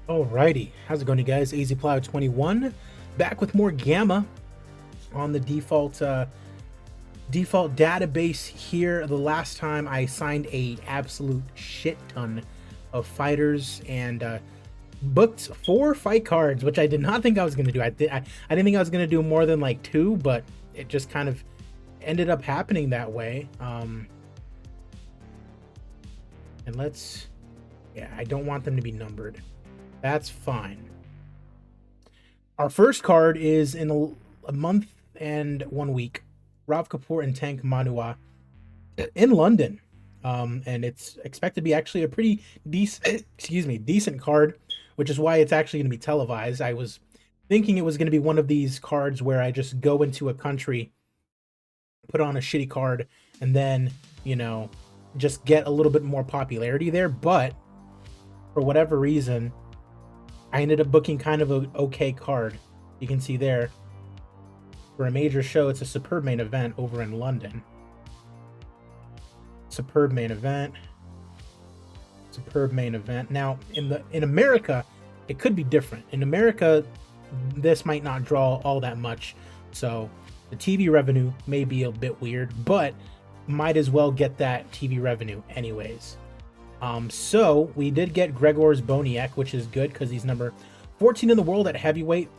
Alrighty, how's it going, you guys? AZPlow21 back with more Gamma on the default database here. The last time I signed a absolute shit ton of fighters and booked 4 fight cards, which I did not think I was gonna do. I didn't think I was gonna do more than like 2, but it just kind of ended up happening that way. And I don't want them to be numbered. That's fine. Our first card is in a month and 1 week. Rav Kapoor and Tank Manua in London. And it's expected to be actually a pretty decent card, which is why it's actually going to be televised. I was thinking it was going to be one of these cards where I just go into a country, put on a shitty card, and then, just get a little bit more popularity there. But for whatever reason, I ended up booking kind of an okay card. You can see there, for a major show, it's a superb main event over in London. Superb main event. Superb main event. Now, in America, it could be different. In America, this might not draw all that much, so the TV revenue may be a bit weird, but might as well get that TV revenue anyways. So we did get Gregor's Boniek, which is good because he's number 14 in the world at heavyweight.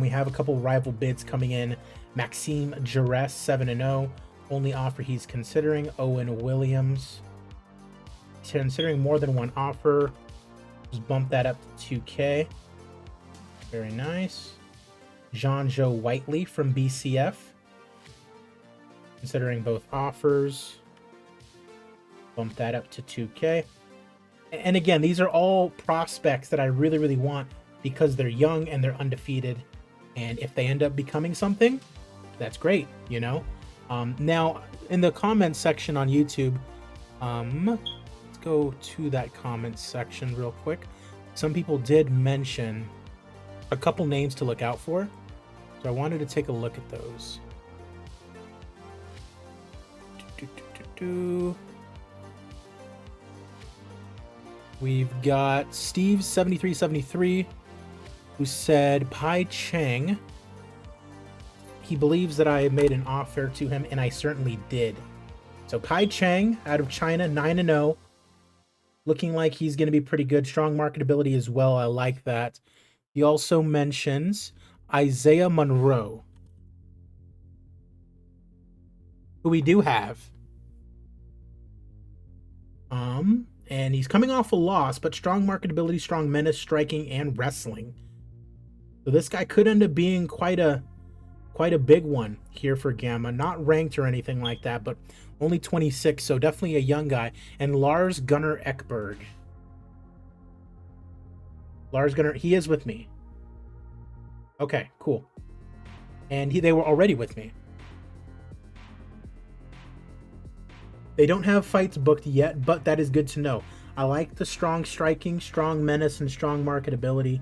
We have a couple rival bids coming in. Maxime Jarres, 7-0. Only offer he's considering. Owen Williams, considering more than one offer. Just bump that up to 2K. Very nice. John-Joe Whiteley from BCF, considering both offers. Bump that up to 2K. And again, these are all prospects that I really, really want because they're young and they're undefeated. And if they end up becoming something, that's great, Now, in the comments section on YouTube, let's go to that comment section real quick. Some people did mention a couple names to look out for, so I wanted to take a look at those. We've got Steve7373, who said Pai Cheng. He believes that I made an offer to him, and I certainly did. So Pai Cheng out of China, 9-0. Looking like he's going to be pretty good. Strong marketability as well. I like that. He also mentions Isaiah Monroe, who we do have. And he's coming off a loss, but strong marketability, strong menace, striking, and wrestling. So this guy could end up being quite a big one here for Gamma. Not ranked or anything like that, but only 26, so definitely a young guy. And Lars Gunnar Ekberg. Lars Gunnar, he is with me. Okay, cool. And they were already with me. They don't have fights booked yet, but that is good to know. I like the strong striking, strong menace, and strong marketability.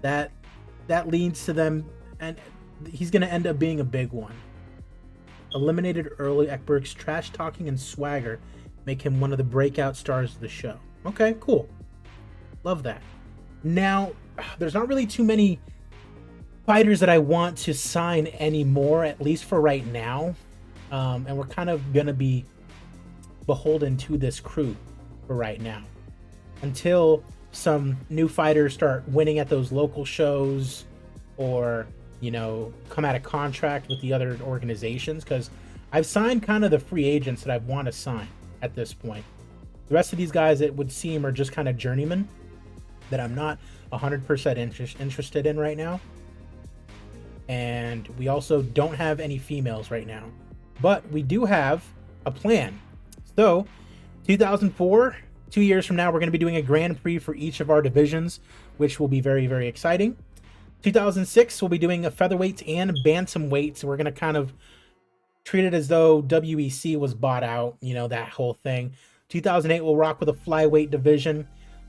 That leads to them, and he's going to end up being a big one. Eliminated early, Ekberg's trash talking and swagger make him one of the breakout stars of the show. Okay, cool. Love that. Now, there's not really too many fighters that I want to sign anymore, at least for right now. And we're kind of going to be beholden to this crew for right now until some new fighters start winning at those local shows or come out of contract with the other organizations, because I've signed kind of the free agents that I want to sign at this point. The rest of these guys, it would seem, are just kind of journeymen that I'm not 100% interested in right now. And we also don't have any females right now, but we do have a plan. So 2004, 2 years from now, we're going to be doing a Grand Prix for each of our divisions, which will be very, very exciting. 2006, we'll be doing a featherweight and bantamweight. So we're going to kind of treat it as though WEC was bought out, that whole thing. 2008, we'll rock with a flyweight division.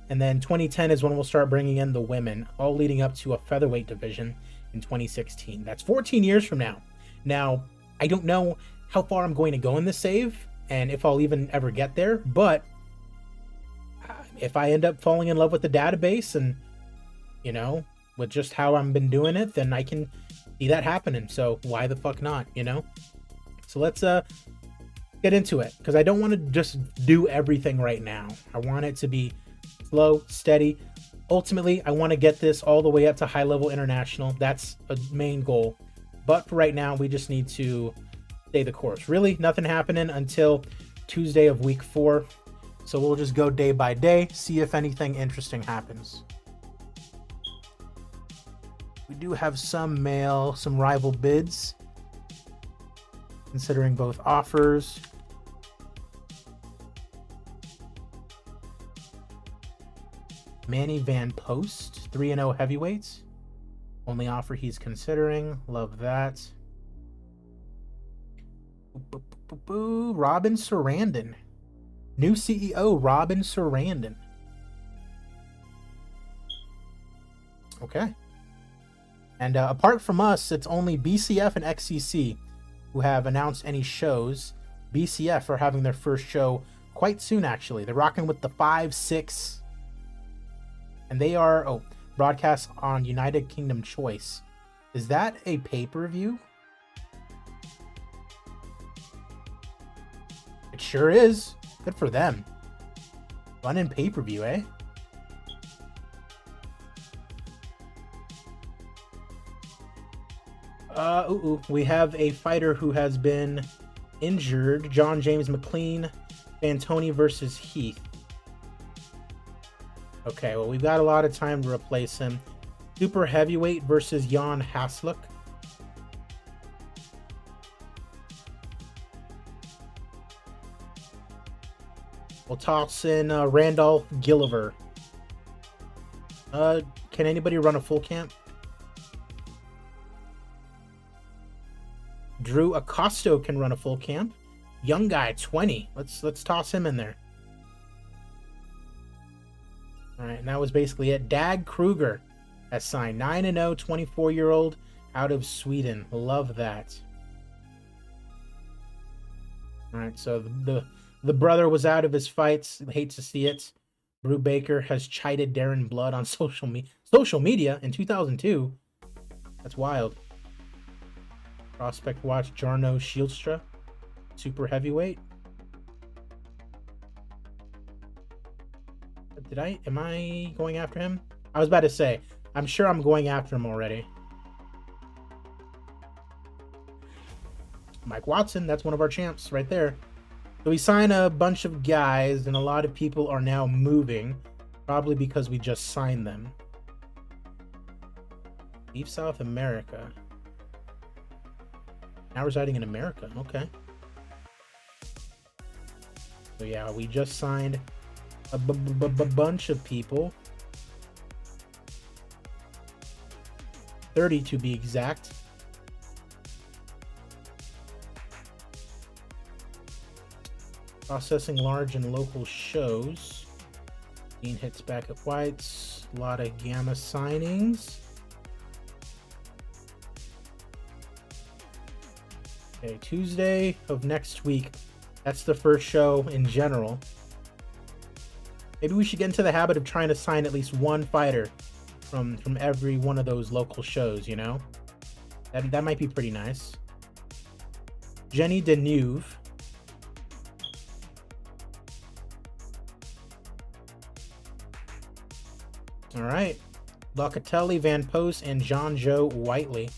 And then 2010 is when we'll start bringing in the women, all leading up to a featherweight division in 2016. That's 14 years from now. Now, I don't know how far I'm going to go in this save and if I'll even ever get there, but if I end up falling in love with the database and you know, with just how I've been doing it, then I can see that happening. So why the fuck not, you know? So let's get into it, because I don't want to just do everything right now. I want it to be slow, steady. Ultimately, I want to get this all the way up to high level international. That's a main goal. But for right now, we just need to stay the course. Really, nothing happening until Tuesday of week 4. So we'll just go day by day, see if anything interesting happens. We do have some mail, some rival bids, considering both offers. Manny Van Post, 3-0 heavyweights. Only offer he's considering. Love that. Robin Sarandon. New CEO, Robin Sarandon. Okay. And apart from us, it's only BCF and XCC who have announced any shows. BCF are having their first show quite soon, actually. They're rocking with the 5-6. And they are, broadcast on United Kingdom Choice. Is that a pay-per-view? It sure is. Good for them. Fun in pay-per-view, eh? We have a fighter who has been injured. John James McLean, Fantoni versus Heath. Okay, well, we've got a lot of time to replace him. Super heavyweight versus Jan Hasluk. We'll toss in Randolph Gilliver. Can anybody run a full camp? Drew Acosto can run a full camp. Young guy, 20. Let's toss him in there. All right, and that was basically it. Dag Kruger has signed. 9-0, 24-year-old out of Sweden. Love that. All right, so the brother was out of his fights. Hate to see it. Brew Baker has chided Darren Blood on social media in 2002. That's wild. Prospect watch Jarno Shieldstra, super heavyweight. Am I going after him? I was about to say, I'm sure I'm going after him already. Mike Watson, that's one of our champs right there. So we sign a bunch of guys, and a lot of people are now moving, probably because we just signed them. Leave South America. Now residing in America. Okay. So yeah, we just signed a bunch of people. 30 to be exact. Processing large and local shows. Dean hits back at White's. A lot of Gamma signings. Okay, Tuesday of next week. That's the first show in general. Maybe we should get into the habit of trying to sign at least one fighter from every one of those local shows, you know? That might be pretty nice. Jenny Deneuve. All right. Locatelli, Van Post, and John Joe Whiteley.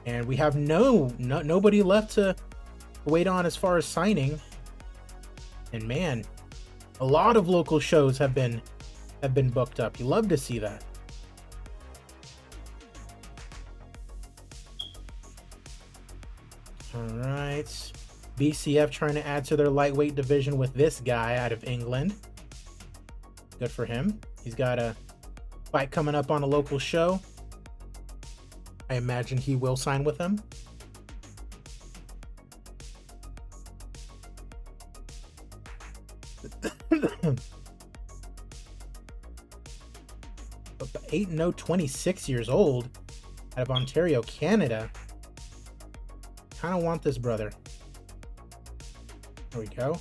And we have nobody left to wait on as far as signing. And man, a lot of local shows have been booked up. You love to see that. All right. BCF trying to add to their lightweight division with this guy out of England. Good for him. He's got a fight coming up on a local show. I imagine he will sign with them. But 8-0, 26 years old, out of Ontario, Canada. Kind of want this brother. There we go.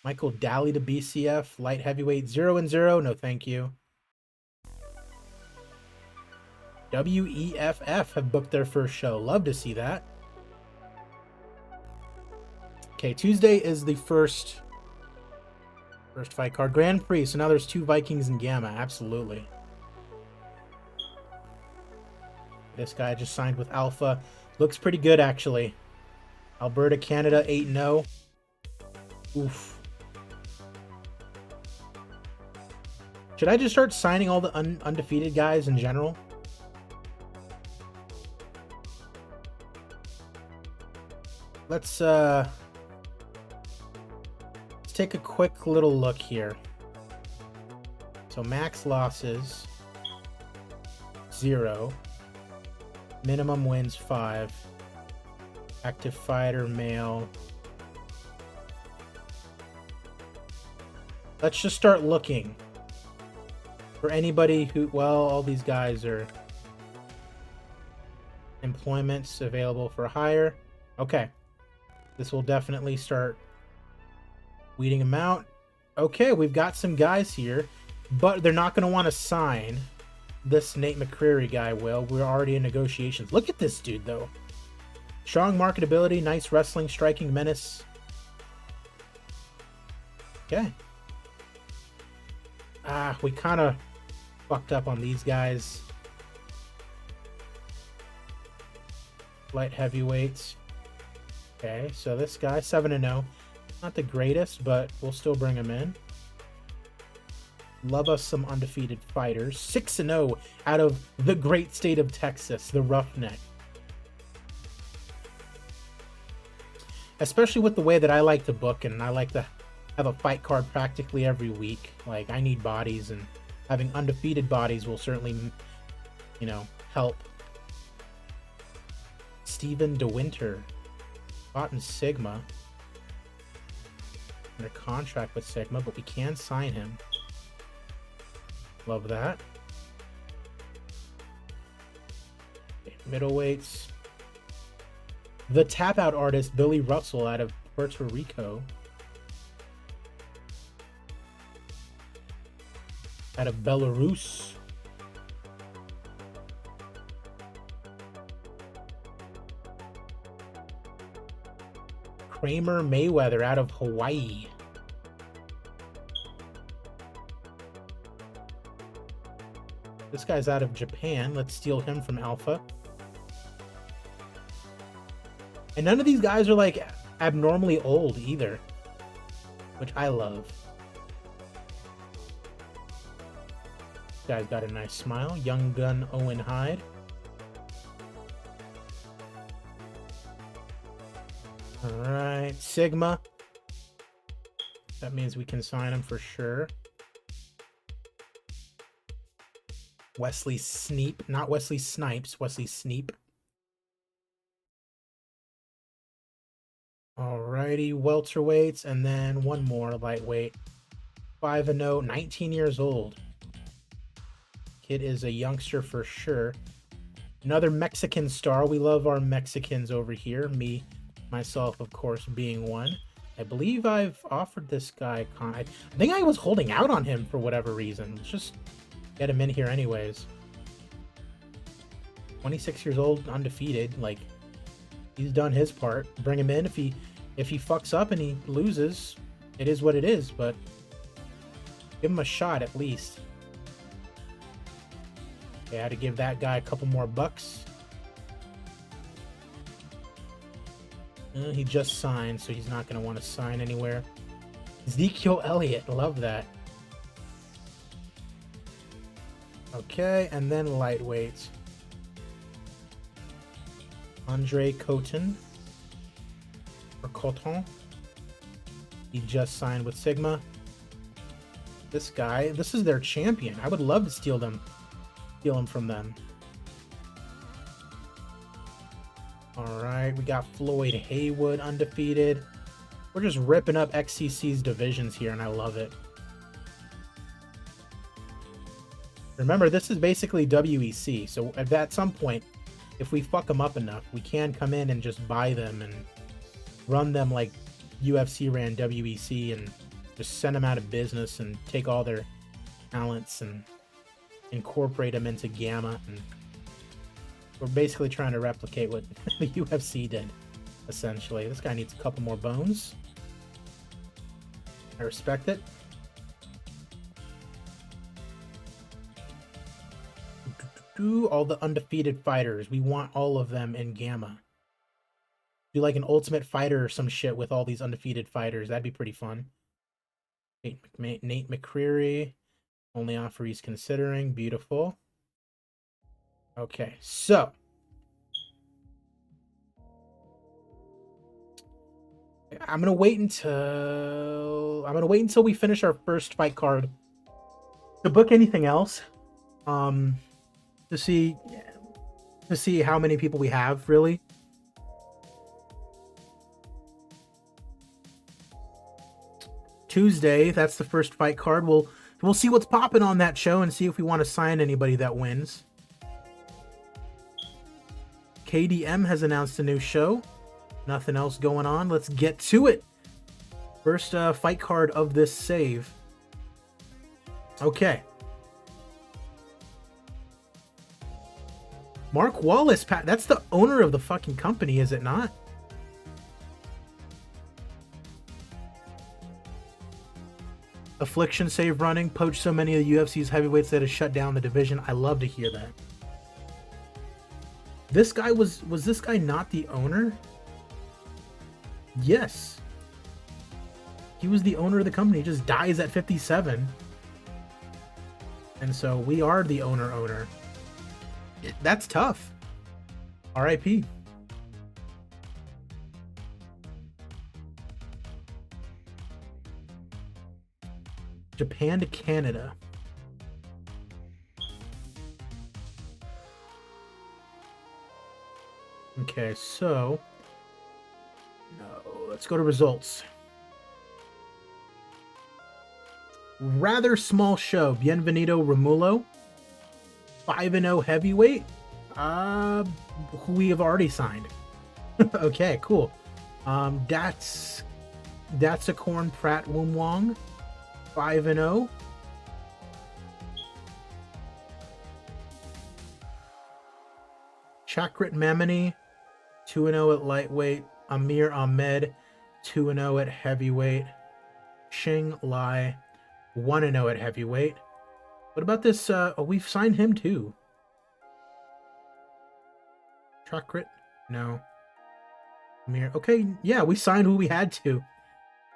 Michael Daly to BCF. Light heavyweight 0-0. No, thank you. WEFF have booked their first show. Love to see that. Okay, Tuesday is the first fight card. Grand Prix. So now there's 2 Vikings and Gamma. Absolutely. This guy just signed with Alpha. Looks pretty good, actually. Alberta, Canada, 8-0. Oof. Should I just start signing all the undefeated guys in general? Let's take a quick little look here. So max losses 0. Minimum wins 5. Active fighter male. Let's just start looking for anybody who, well, all these guys are employments available for hire. Okay. This will definitely start weeding them out. Okay, we've got some guys here, but they're not going to want to sign. This Nate McCreary guy will. We're already in negotiations. Look at this dude, though. Strong marketability, nice wrestling, striking menace. Okay. We kind of fucked up on these guys. Light heavyweights. Okay, so this guy, 7-0. Not the greatest, but we'll still bring him in. Love us some undefeated fighters. 6-0 out of the great state of Texas, the Roughneck. Especially with the way that I like to book, and I like to have a fight card practically every week. Like, I need bodies, and having undefeated bodies will certainly, you know, help. Steven DeWinter. Fought in Sigma. Under contract with Sigma, but we can sign him. Love that. Okay, middleweights. The tap out artist Billy Russell out of Puerto Rico. Out of Belarus. Kramer Mayweather out of Hawaii. This guy's out of Japan. Let's steal him from Alpha. And none of these guys are like abnormally old either, which I love. This guy's got a nice smile. Young gun Owen Hyde. Alright, Sigma. That means we can sign him for sure. Wesley Sneap, not Wesley Snipes, Wesley Sneap. Alrighty, welterweights, and then one more lightweight. 5-0, 19 years old. Kid is a youngster for sure. Another Mexican star. We love our Mexicans over here. Me, myself, of course, being one. I believe I've offered this guy. I think I was holding out on him for whatever reason. Let's just get him in here anyways. 26 years old, undefeated. Like, he's done his part. Bring him in. If he fucks up and he loses, it is what it is, but give him a shot at least. Okay, I had to give that guy a couple more bucks. He just signed, so he's not going to want to sign anywhere. Ezekiel Elliott, love that. Okay, and then lightweights. Andre Coton. Or Coton. He just signed with Sigma. This guy, this is their champion. I would love to steal him from them. Alright, we got Floyd Haywood undefeated. We're just ripping up XCC's divisions here, and I love it. Remember, this is basically WEC, so at some point, if we fuck them up enough, we can come in and just buy them and run them like UFC ran WEC and just send them out of business and take all their talents and incorporate them into Gamma. And we're basically trying to replicate what the UFC did, essentially. This guy needs a couple more bones. I respect it. All the undefeated fighters. We want all of them in Gamma. Do like an Ultimate Fighter or some shit with all these undefeated fighters. That'd be pretty fun. Nate McCreary. Only offer he's considering. Beautiful. Okay, so. I'm gonna wait until we finish our first fight card to book anything else. To see how many people we have, really. Tuesday, that's the first fight card. We'll see what's popping on that show and see if we want to sign anybody that wins. KDM has announced a new show. Nothing else going on. Let's get to it. First fight card of this save. Okay. Mark Wallace, Pat. That's the owner of the fucking company, is it not? Affliction save running. Poached so many of the UFC's heavyweights that has shut down the division. I love to hear that. This guy was this guy not the owner? Yes. He was the owner of the company. He just dies at 57. And so we are the owner. That's tough. R.I.P. Japan to Canada. Okay, so no, let's go to results. Rather small show. Bienvenido Romulo. 5-0 heavyweight. Who we have already signed. Okay, cool. That's a Corn Pratt Woom Wong. 5-0. Chakrit Memani. 2-0 at lightweight. Amir Ahmed. 2-0 at heavyweight. Xing Lai. 1-0 at heavyweight. What about this? We've signed him too. Chakrit? No. Amir. Okay, yeah, we signed who we had to.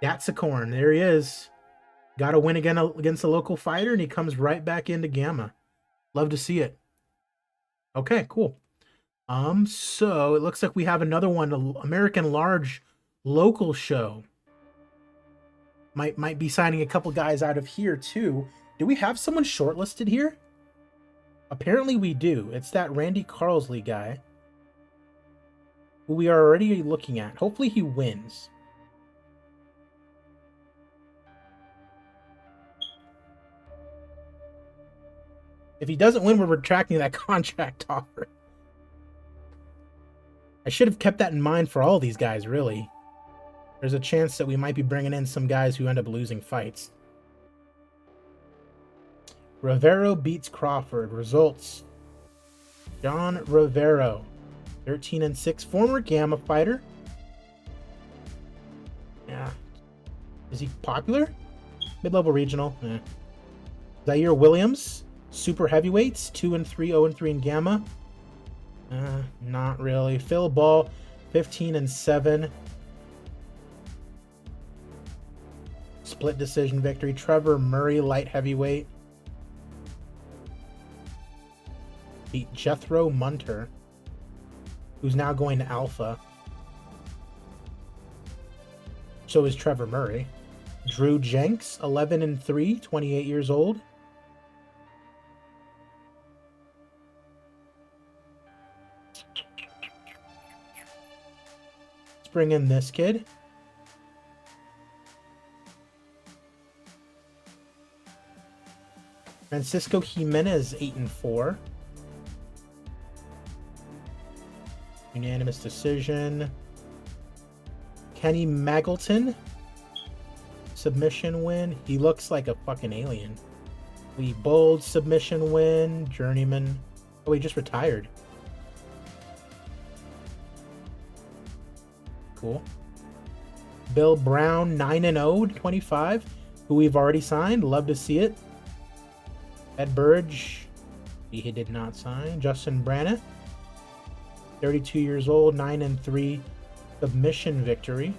That's a Corn. There he is. Got to win again against a local fighter, and he comes right back into Gamma. Love to see it. Okay, cool. So it looks like we have another one, an American Large local show. Might be signing a couple guys out of here too. Do we have someone shortlisted here? Apparently we do. It's that Randy Carlsley guy, who we are already looking at. Hopefully he wins. If he doesn't win, we're retracting that contract offer. I should have kept that in mind for all these guys, really. There's a chance that we might be bringing in some guys who end up losing fights. Rivero beats Crawford. Results. John Rivero, 13-6, former Gamma fighter. Yeah. Is he popular? Mid-level regional. Zaire Williams, super heavyweights, 2-3, 0-3 in Gamma. Not really. Phil Ball, 15-7. Split decision victory. Trevor Murray, light heavyweight. Beat Jethro Munter, who's now going to Alpha. So is Trevor Murray. Drew Jenks, 11-3, 28 years old. Let's bring in this kid. Francisco Jimenez, 8-4. Unanimous decision. Kenny Magleton, submission win. He looks like a fucking alien. We Bold submission win. Journeyman. Oh, he just retired. Cool. Bill Brown, 9-0, 25, who we've already signed. Love to see it. Ed Burge, he did not sign. Justin Brannett, 32 years old, 9-3, submission victory.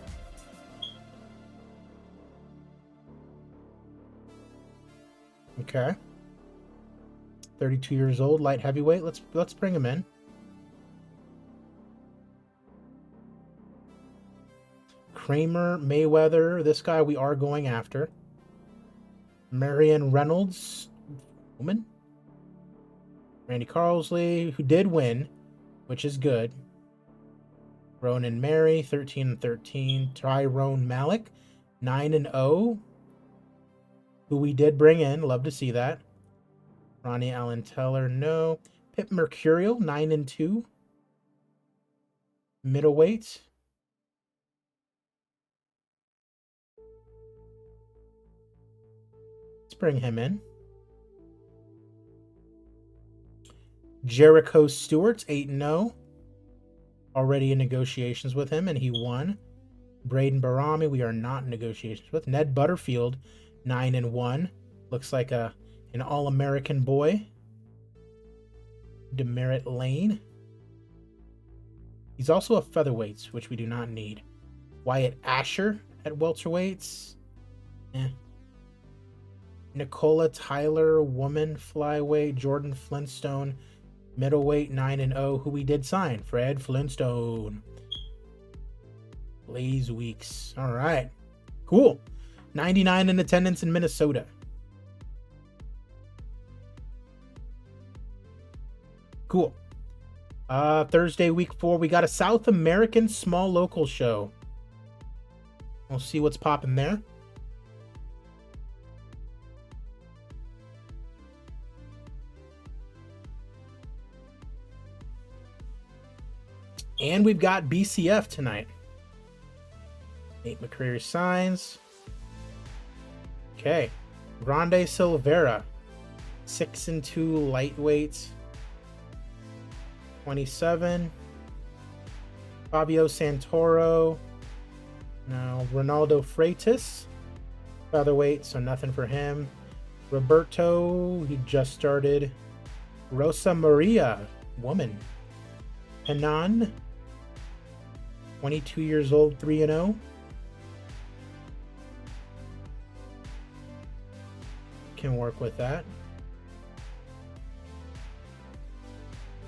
Okay. 32 years old, light heavyweight. Let's bring him in. Kramer, Mayweather, this guy we are going after. Marion Reynolds, woman. Randy Carlsley, who did win, which is good. Ronan Mary, 13-13. Tyrone Malik, 9-0, who we did bring in. Love to see that. Ronnie Allen Teller, no. Pip Mercurial, 9-2. Middleweight. Let's bring him in. Jericho Stewart, 8-0. Already in negotiations with him, and he won. Braden Barami, we are not in negotiations with. Ned Butterfield, 9-1. Looks like an All-American boy. Demerit Lane. He's also a featherweight, which we do not need. Wyatt Asher at welterweights. Nicola Tyler, woman flyweight. Jordan Flintstone, middleweight, 9-0, who we did sign. Fred Flintstone. Blaze Weeks. All right. Cool. 99 in attendance in Minnesota. Cool. Thursday, week 4, we got a South American small local show. We'll see what's popping there. And we've got BCF tonight. Nate McCreary signs. Okay. Grande Silveira, 6-2 lightweight. 27. Fabio Santoro. Now Ronaldo Freitas, featherweight, so nothing for him. Roberto, he just started. Rosa Maria, woman. Henan, 22 years old, 3-0. Can work with that.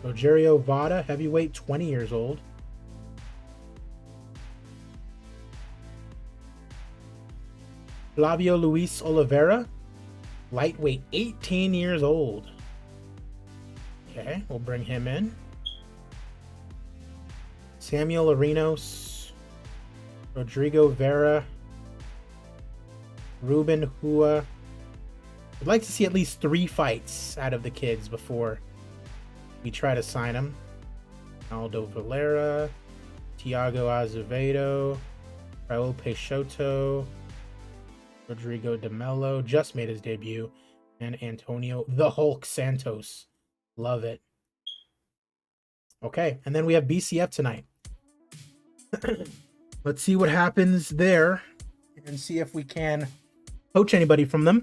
Rogerio Vada, heavyweight, 20 years old. Flavio Luis Oliveira, lightweight, 18 years old. Okay, we'll bring him in. Samuel Arenos, Rodrigo Vera, Ruben Hua. I'd like to see at least 3 fights out of the kids before we try to sign them. Aldo Valera, Tiago Azevedo, Raul Peixoto, Rodrigo de Mello just made his debut, and Antonio the Hulk Santos. Love it. Okay, and then we have BCF tonight. Let's see what happens there and see if we can poach anybody from them.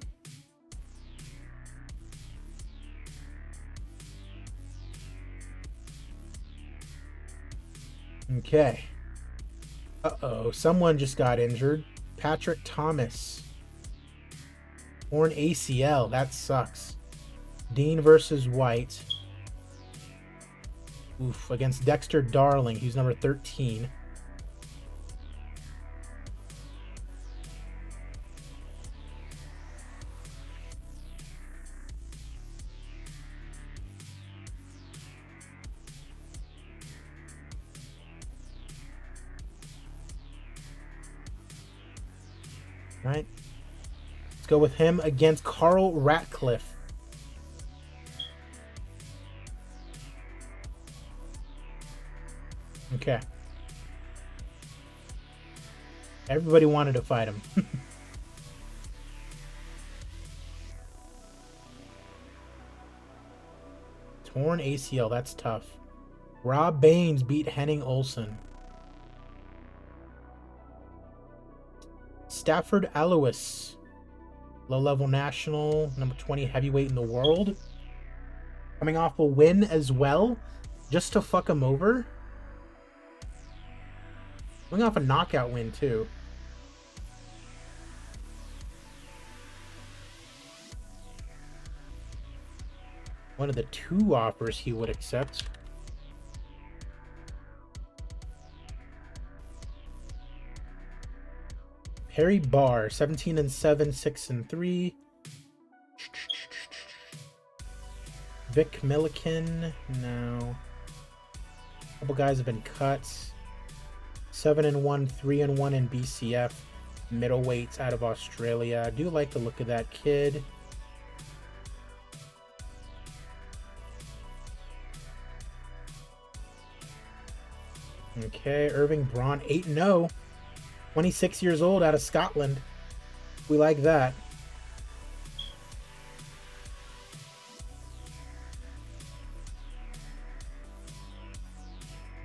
Okay. Uh-oh, someone just got injured. Patrick Thomas. Torn ACL, that sucks. Dean versus White. Oof, against Dexter Darling, he's number 13. Right. Let's go with him against Carl Ratcliffe. Okay. Everybody wanted to fight him. Torn ACL, that's tough. Rob Baines beat Henning Olsen. Stafford Alois, low-level national, number 20 heavyweight in the world. Coming off a win as well, just to fuck him over. Coming off a knockout win, too. One of the 2 offers he would accept. Harry Barr, 17-7, 6-3. Vic Milliken, no. A couple guys have been cut. 7-1, 3-1 in BCF. Middleweights out of Australia. I do like the look of that kid. Okay, Irving Braun, 8-0. 26 years old out of Scotland. We like that.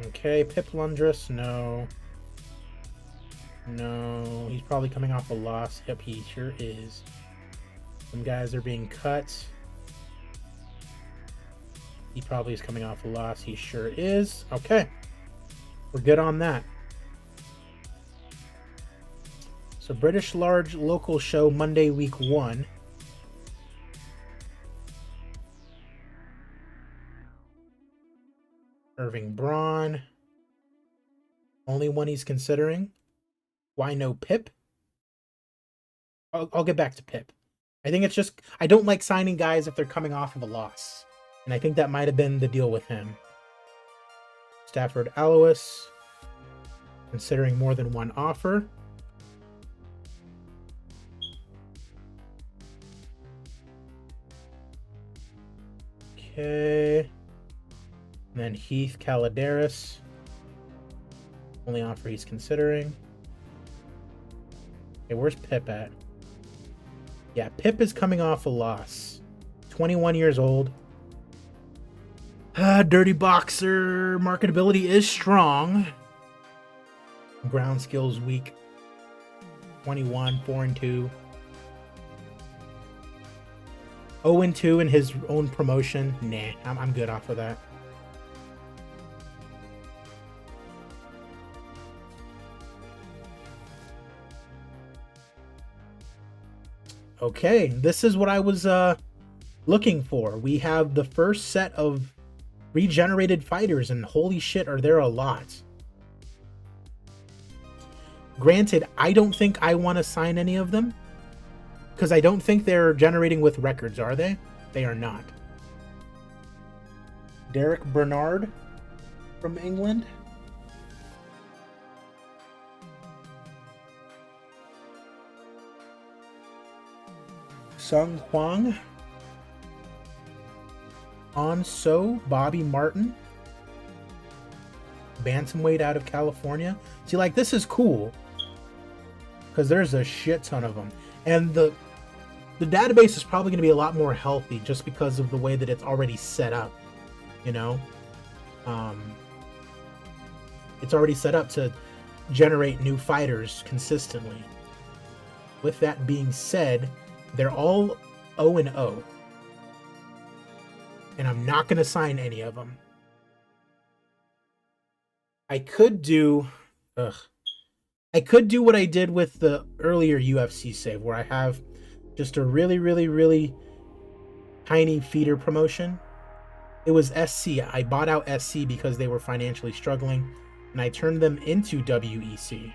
Okay, Pip Lundris, no. No, he's probably coming off a loss. Yep, he sure is. Some guys are being cut. He probably is coming off a loss. He sure is. Okay, we're good on that. So British Large Local Show Monday week 1. Irving Braun. Only one he's considering. Why no Pip? I'll get back to Pip. I think it's just, I don't like signing guys if they're coming off of a loss. And I think that might have been the deal with him. Stafford Alois. Considering more than one offer. Okay. And then Heath Caladeris. Only offer he's considering. Okay, where's Pip at? Yeah, Pip is coming off a loss. 21 years old. Dirty boxer. Marketability is strong. Ground skills weak. 21, 4-2. 0-2 in his own promotion. Nah, I'm good off of that. Okay, this is what I was looking for. We have the first set of regenerated fighters, and holy shit, are there a lot. Granted, I don't think I want to sign any of them, because I don't think they're generating with records, are they? They are not. Derek Bernard from England. Sung Hwang. On So, Bobby Martin. Bantamweight out of California. See, like, this is cool, because there's a shit ton of them. And the database is probably going to be a lot more healthy just because of the way that it's already set up, you know? It's already set up to generate new fighters consistently. With that being said, they're all 0-0. And I'm not going to sign any of them. I could do what I did with the earlier UFC save, where I have just a really, really, really tiny feeder promotion. It was SC. I bought out SC because they were financially struggling, and I turned them into WEC.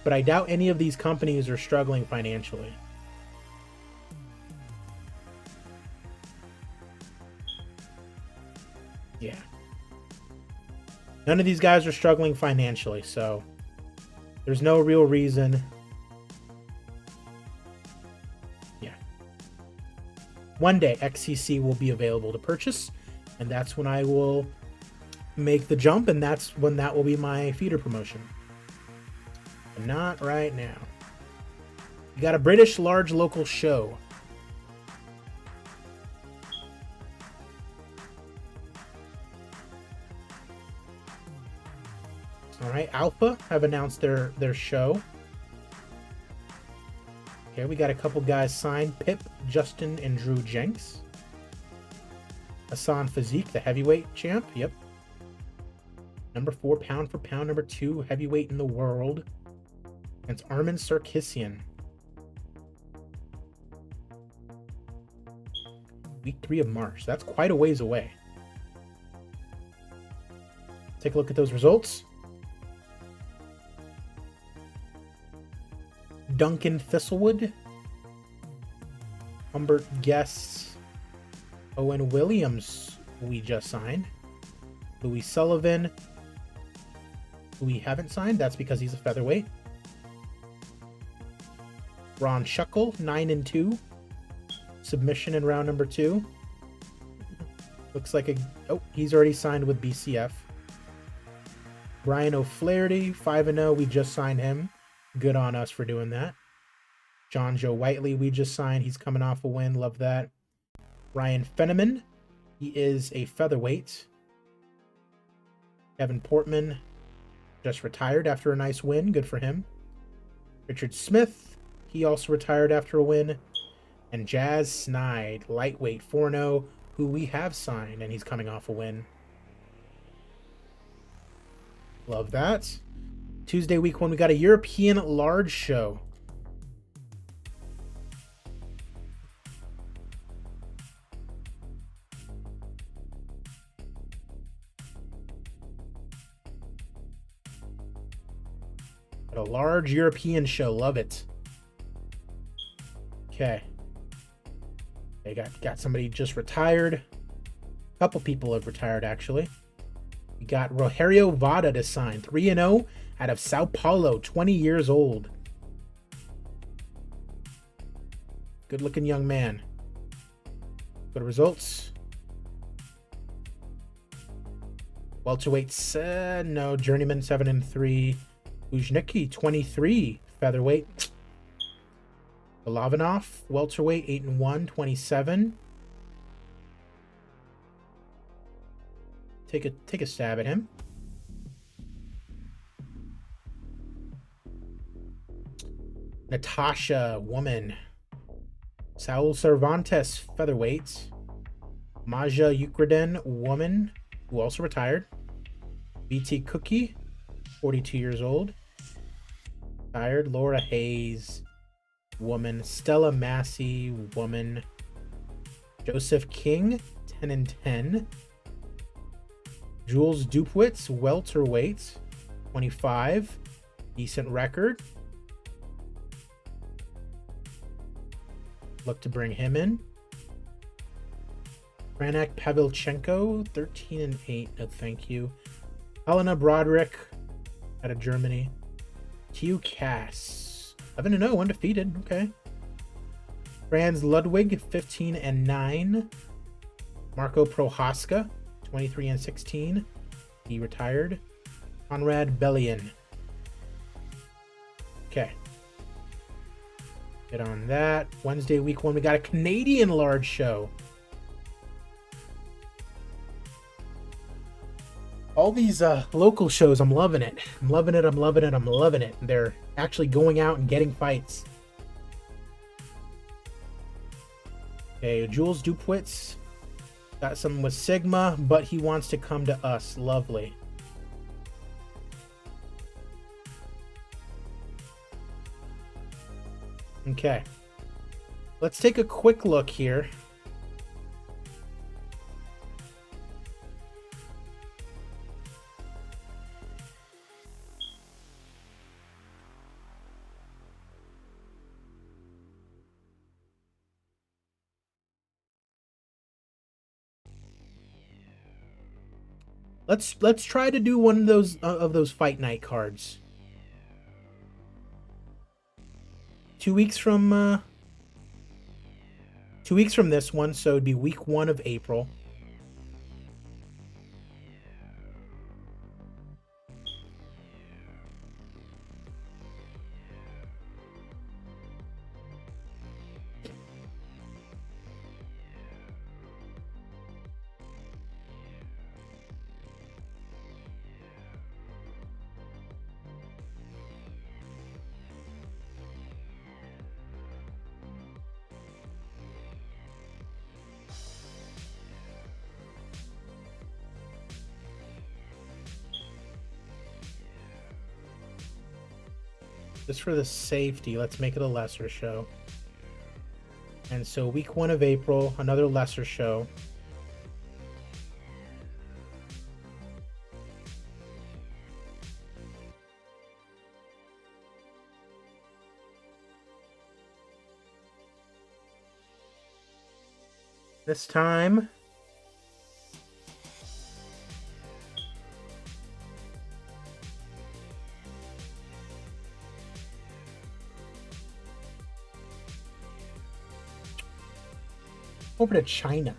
But I doubt any of these companies are struggling financially. Yeah. None of these guys are struggling financially, so there's no real reason. Yeah. One day, XCC will be available to purchase, and that's when I will make the jump, and that's when that will be my feeder promotion. But not right now. We got a British large local show. All right, Alpha have announced their show. Okay, we got a couple guys signed. Pip, Justin, and Drew Jenks. Hassan Physique, the heavyweight champ. Yep. Number 4, pound for pound, number 2 heavyweight in the world. It's Armin Sarkisian. Week 3 of March. That's quite a ways away. Take a look at those results. Duncan Thistlewood. Humbert Guest. Owen Williams, we just signed. Louis Sullivan, who we haven't signed. That's because he's a featherweight. Ron Shuckle, 9-2. Submission in round number 2. Looks like he's already signed with BCF. Brian O'Flaherty, 5-0. We just signed him. Good on us for doing that. John Joe Whiteley, we just signed. He's coming off a win. Love that. Ryan Fenneman, he is a featherweight. Kevin Portman just retired after a nice win. Good for him. Richard Smith, he also retired after a win. And Jazz Snide, lightweight, 4-0, who we have signed, and he's coming off a win. Love that. Tuesday, week 1, we got a European large show. A large European show. Love it. Okay. They got somebody just retired. A couple people have retired, actually. We got Rogerio Vada to sign. 3-0 out of Sao Paulo. 20 years old. Good-looking young man. Good results. Welterweights, no. Journeyman, 7-3. Uznicki, 23, featherweight. Golovanov, welterweight, 8-1, 27. Take a stab at him. Natasha, woman. Saul Cervantes, featherweight. Maja Ukraden, woman, who also retired. BT Cookie, 42 years old. Retired. Laura Hayes, woman. Stella Massey, woman. Joseph King, 10-10. Jules Dupwitz, welterweight, 25. Decent record. Look to bring him in. Pranak Pavelchenko, 13-8. No, thank you. Helena Broderick out of Germany. Q Cass, 11-0, undefeated. Okay. Franz Ludwig, 15-9. Marco Prohaska, 23-16. He retired. Conrad Bellion. Okay. Get on that. Wednesday, week 1, we got a Canadian large show. All these local shows, I'm loving it. I'm loving it. I'm loving it. I'm loving it. They're actually going out and getting fights. Okay, Jules Dupwitz got something with Sigma, but he wants to come to us. Lovely. Okay. Let's take a quick look here. Let's try to do one of those fight night cards. 2 weeks from 2 weeks from this one, so it'd be week 1 of April. Just for the safety, let's make it a lesser show. And so week 1 of April, another lesser show. This time, over to China.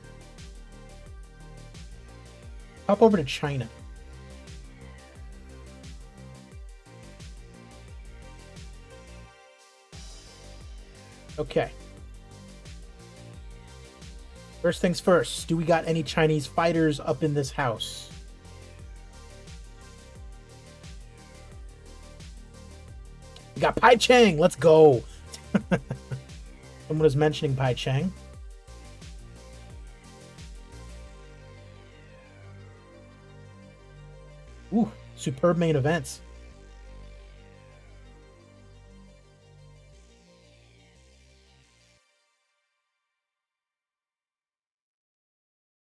Hop over to China. Okay. First things first, do we got any Chinese fighters up in this house? We got Pai Chang. Let's go. Someone was mentioning Pai Chang. Ooh, superb main events.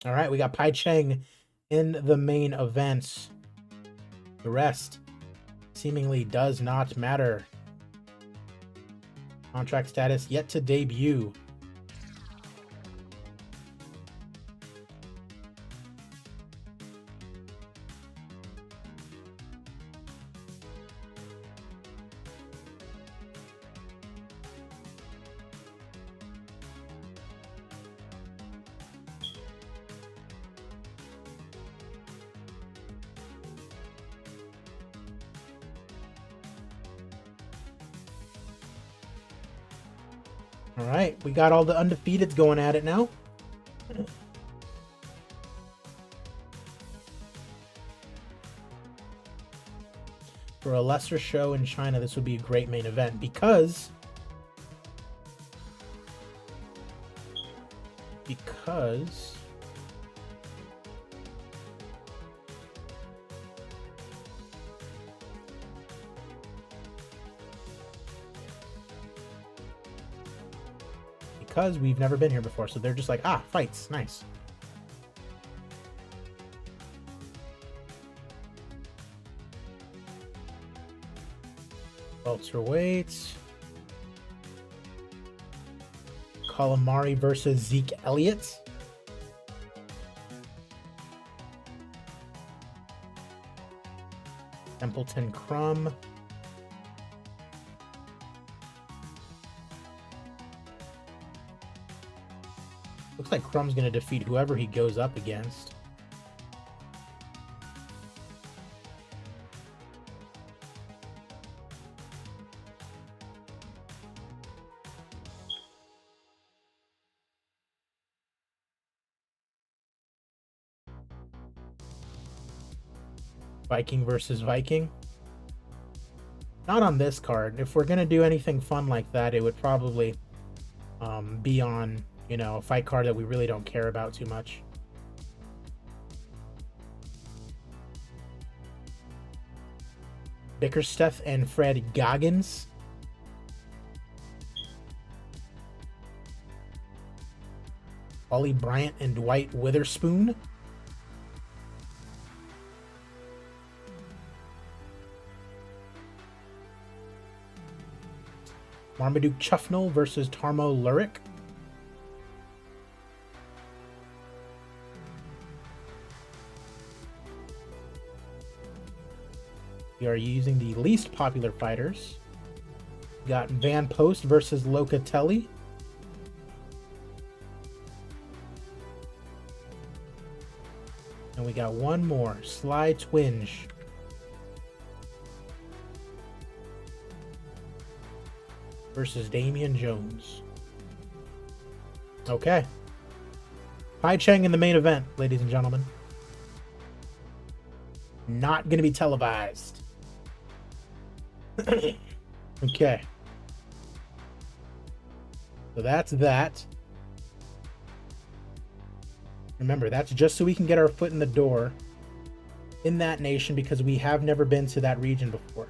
All right, we got Pai Chang in the main events. The rest seemingly does not matter. Contract status yet to debut. All right, we got all the undefeateds going at it now. For a lesser show in China, this would be a great main event because we've never been here before, so they're just like, ah, fights, nice. Welterweights. Calamari versus Zeke Elliott. Templeton Crumb. Looks like Crumb's going to defeat whoever he goes up against. Viking versus Viking. Not on this card. If we're going to do anything fun like that, it would probably be on, you know, a fight card that we really don't care about too much. Bickerstaff and Fred Goggins. Ollie Bryant and Dwight Witherspoon. Marmaduke Chuffnell versus Tarmo Lurick. We are using the least popular fighters. We got Van Post versus Locatelli. And we got one more, Sly Twinge versus Damian Jones. Okay. Pai Chang in the main event, ladies and gentlemen. Not going to be televised. Okay. So that's that. Remember, that's just so we can get our foot in the door in that nation because we have never been to that region before.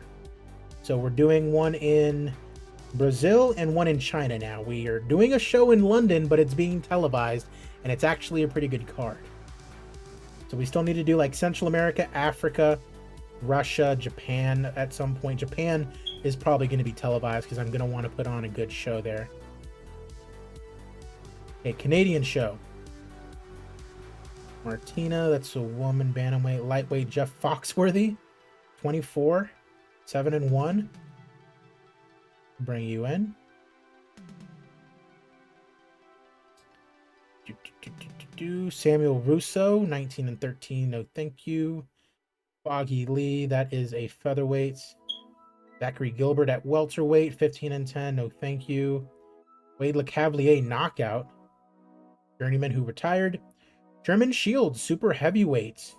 So we're doing one in Brazil and one in China now. We are doing a show in London, but it's being televised, and it's actually a pretty good card. So we still need to do like Central America, Africa, Russia, Japan at some point. Japan is probably going to be televised because I'm going to want to put on a good show there. Okay, Canadian show. Martina, that's a woman bantamweight. Lightweight Jeff Foxworthy, 24, 7-1. Bring you in. Samuel Russo, 19-13. No, thank you. Foggy Lee, that is a featherweight. Zachary Gilbert at welterweight, 15-10. No, thank you. Wade LeCavalier, knockout. Journeyman who retired. Sherman Shields, super heavyweight.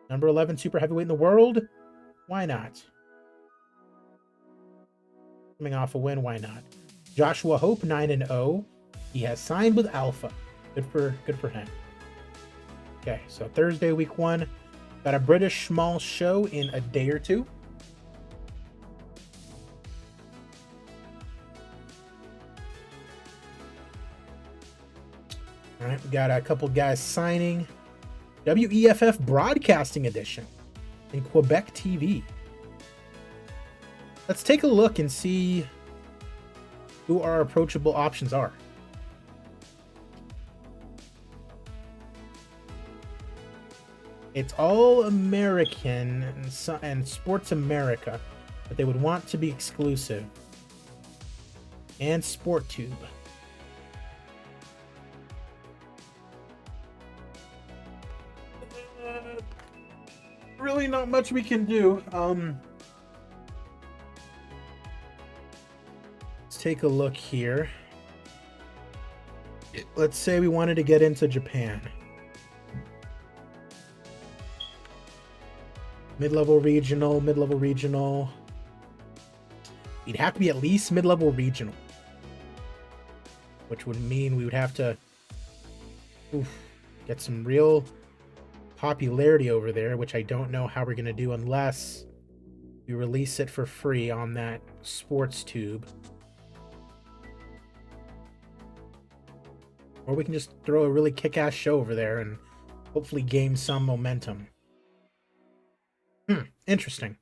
Number 11 super heavyweight in the world. Why not? Coming off a win, why not? Joshua Hope, 9-0. He has signed with Alpha. Good for him. Okay, so Thursday, week 1. Got a British small show in a day or two. All right, we got a couple guys signing. WEFF Broadcasting Edition in Quebec TV. Let's take a look and see who our approachable options are. It's all American and Sports America, but they would want to be exclusive. And SportTube. Really not much we can do. Let's take a look here. Let's say we wanted to get into Japan. Mid-level regional. You'd have to be at least mid-level regional. Which would mean we would have to get some real popularity over there, which I don't know how we're going to do unless we release it for free on that sports tube. Or we can just throw a really kick-ass show over there and hopefully gain some momentum. Interesting.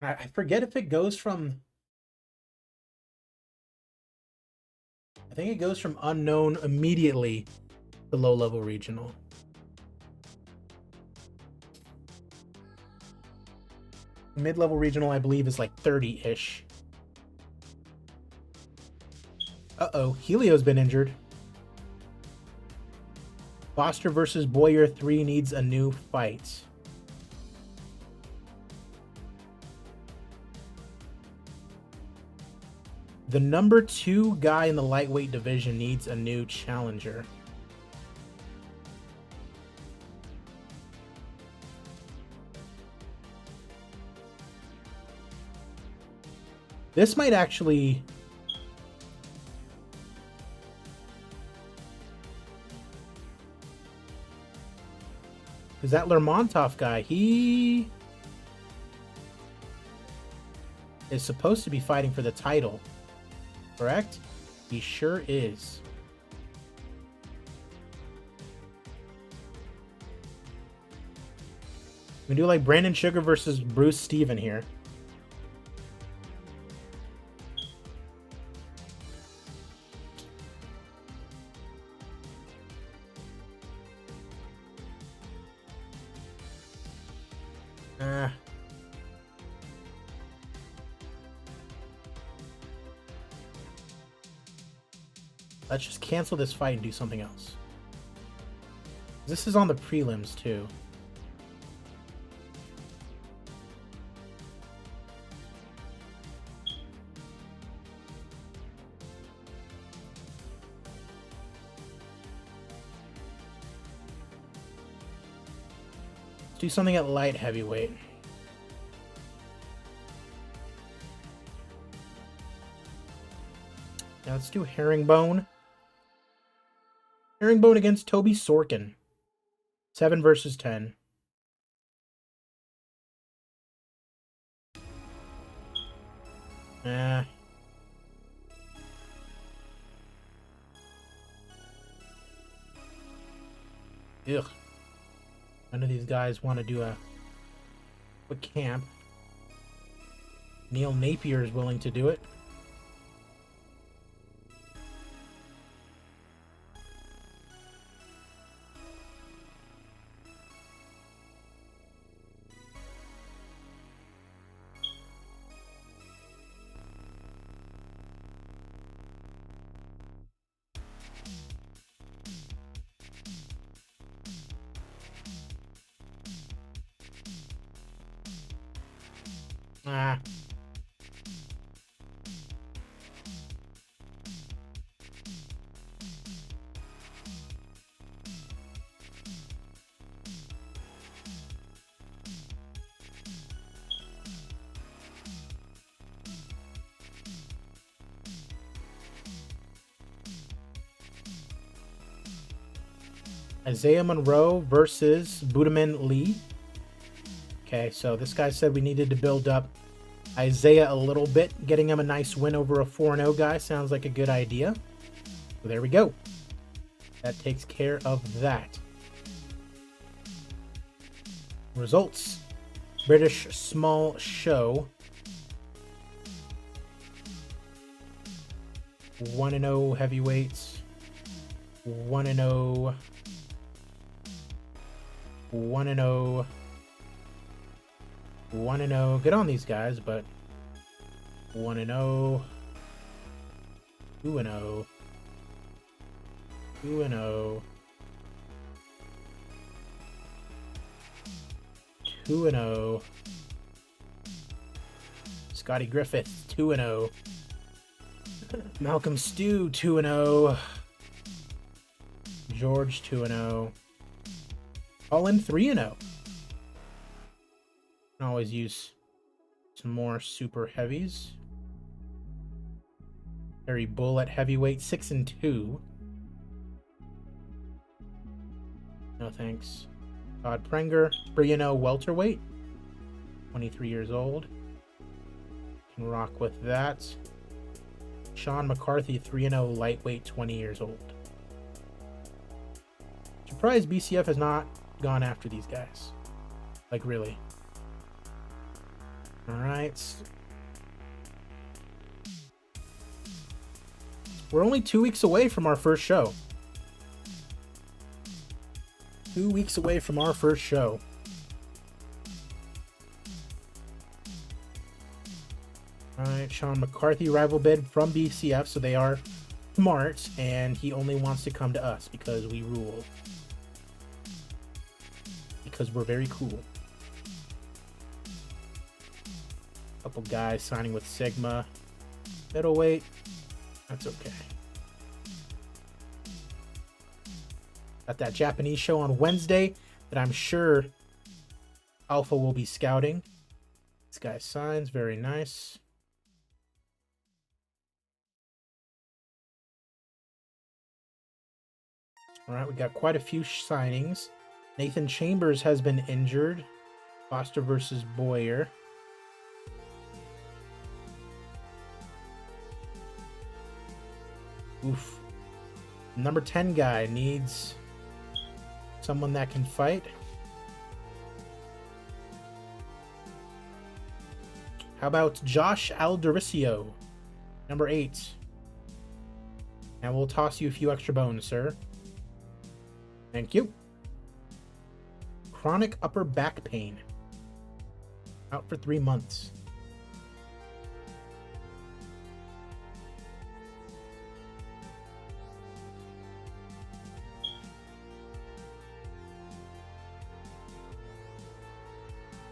I forget if it goes from... I think it goes from unknown immediately to low-level regional. Mid-level regional, I believe, is like 30-ish. Uh-oh, Helio's been injured. Foster versus Boyer 3 needs a new fight. The number 2 guy in the lightweight division needs a new challenger. This might actually... Because that Lermontov guy, he is supposed to be fighting for the title, correct? He sure is. We do like Brandon Sugar versus Bruce Steven here. Let's just cancel this fight and do something else. This is on the prelims too. Let's do something at light heavyweight. Now let's do Herringbone. Herringbone against Toby Sorkin. 7 versus 10. Eh. Ugh. None of these guys want to do a camp. Neil Napier is willing to do it. Ah. Isaiah Monroe versus Budaman Lee. Okay, so this guy said we needed to build up Isaiah a little bit. Getting him a nice win over a 4-0 guy sounds like a good idea. So there we go. That takes care of that. Results. British Small Show. 1-0 heavyweights. 1-0. 1-0. 1-0. Good on these guys, but 1-0. 2-0. 2-0. 2-0. Scotty Griffith, 2-0. Malcolm Stew, 2-0. George, 2-0. Colin, 3-0. Can always use some more super heavies. Harry Bull at heavyweight, 6-2. No thanks. Todd Prenger, 3-0 welterweight, 23 years old. Can rock with that. Sean McCarthy, 3-0 lightweight, 20 years old. Surprised BCF has not gone after these guys. Like, really. Alright. We're only 2 weeks away from our first show. 2 weeks away from our first show. Alright, Sean McCarthy, rival bid from BCF, so they are smart, and he only wants to come to us because we rule. Because we're very cool. Couple guys signing with Sigma. Middleweight. That's okay. Got that Japanese show on Wednesday that I'm sure Alpha will be scouting. This guy signs. Very nice. Alright, we got quite a few signings. Nathan Chambers has been injured. Foster versus Boyer. Oof. Number 10 guy needs someone that can fight. How about Josh Aldericio, number 8? And we'll toss you a few extra bones, sir. Thank you. Chronic upper back pain. Out for 3 months.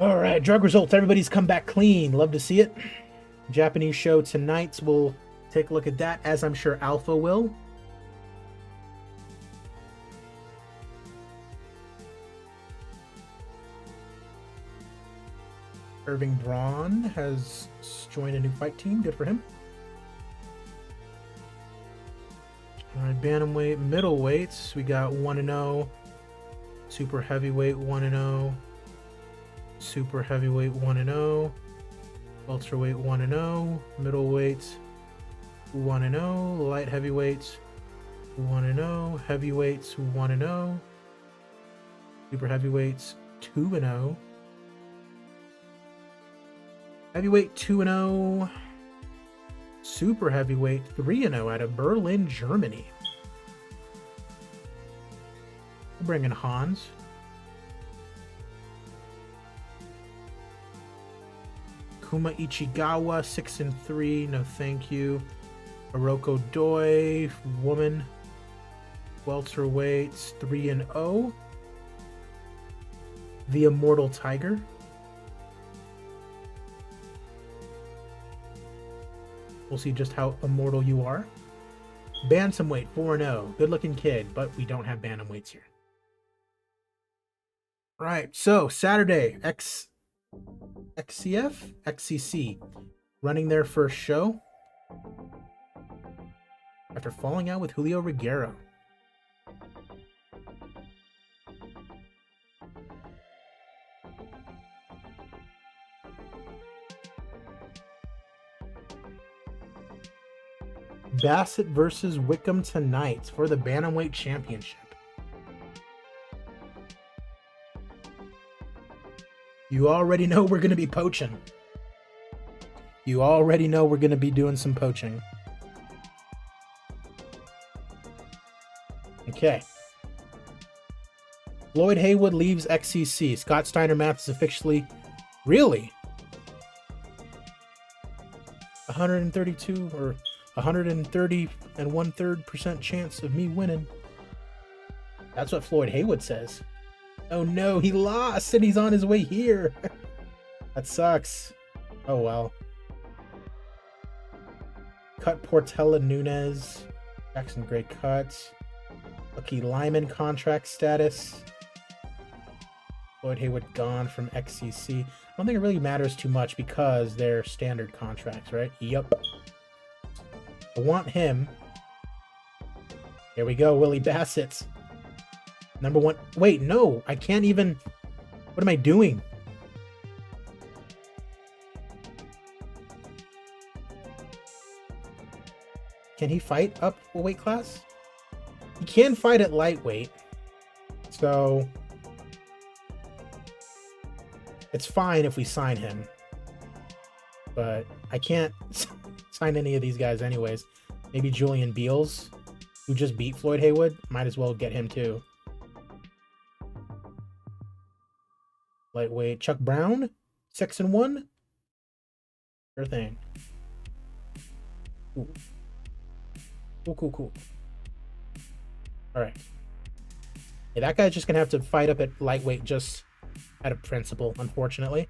All right, drug results. Everybody's come back clean. Love to see it. Japanese show tonight. We'll take a look at that, as I'm sure Alpha will. Irving Braun has joined a new fight team. Good for him. All right, bantamweight, middleweights. We got 1-0 Super heavyweight 1-0. Super heavyweight 1-0. Welterweight 1-0. Middleweight 1-0. Light heavyweights 1-0. Heavyweights 1-0. Super heavyweights 2-0. Heavyweight 2-0. Super heavyweight 3-0 out of Berlin, Germany. We'll bring in Hans. Kuma Ichigawa 6-3. No, thank you. Hiroko Doi, woman. Welterweights 3-0. The Immortal Tiger. We'll see just how immortal you are. Bantamweight 4-0. Good looking kid, but we don't have bantamweights here. Right, so Saturday, XCC running their first show after falling out with Julio Reguero. Bassett versus Wickham tonight for the Bantamweight Championship. You already know we're going to be poaching. You already know we're going to be doing some poaching. Okay. Floyd Haywood leaves XCC. Scott Steiner Math is officially... Really? 132 or 130 and 1/3% chance of me winning. That's what Floyd Haywood says. Oh no, he lost and he's on his way here. That sucks. Oh well. Cut Portela Nunez. Jackson Gray cut. Lucky Lyman contract status. Floyd Haywood gone from XCC. I don't think it really matters too much because they're standard contracts, right? Yup. I want him. Here we go, Willie Bassett. Number one. Wait, no, I can't even. What am I doing? Can he fight up a weight class? He can fight at lightweight. So it's fine if we sign him. But I can't sign any of these guys anyways. Maybe Julian Beals, who just beat Floyd Haywood. Might as well get him too. Lightweight. Chuck Brown, 6-1. Sure thing. Ooh. Cool. All right. Yeah, that guy's just gonna have to fight up at lightweight just out of principle, unfortunately.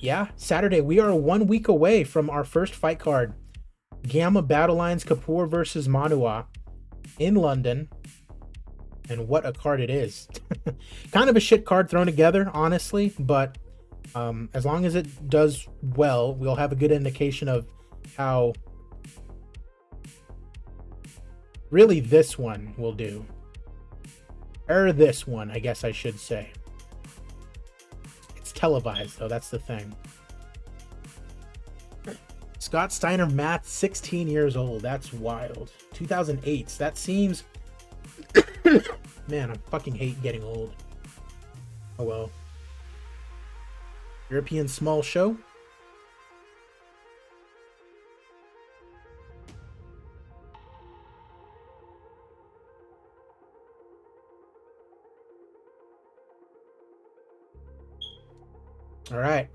Yeah, Saturday. We are 1 week away from our first fight card. Gamma Battle Lines Kapoor versus Manua in London. And what a card it is. Kind of a shit card thrown together, honestly, but as long as it does well, we'll have a good indication of how really this one will do. Or this one, I guess I should say. It's televised, though, that's the thing. Scott Steiner Math, 16 years old. That's wild. 2008. That seems... Man, I fucking hate getting old. Oh well. European small show. All right.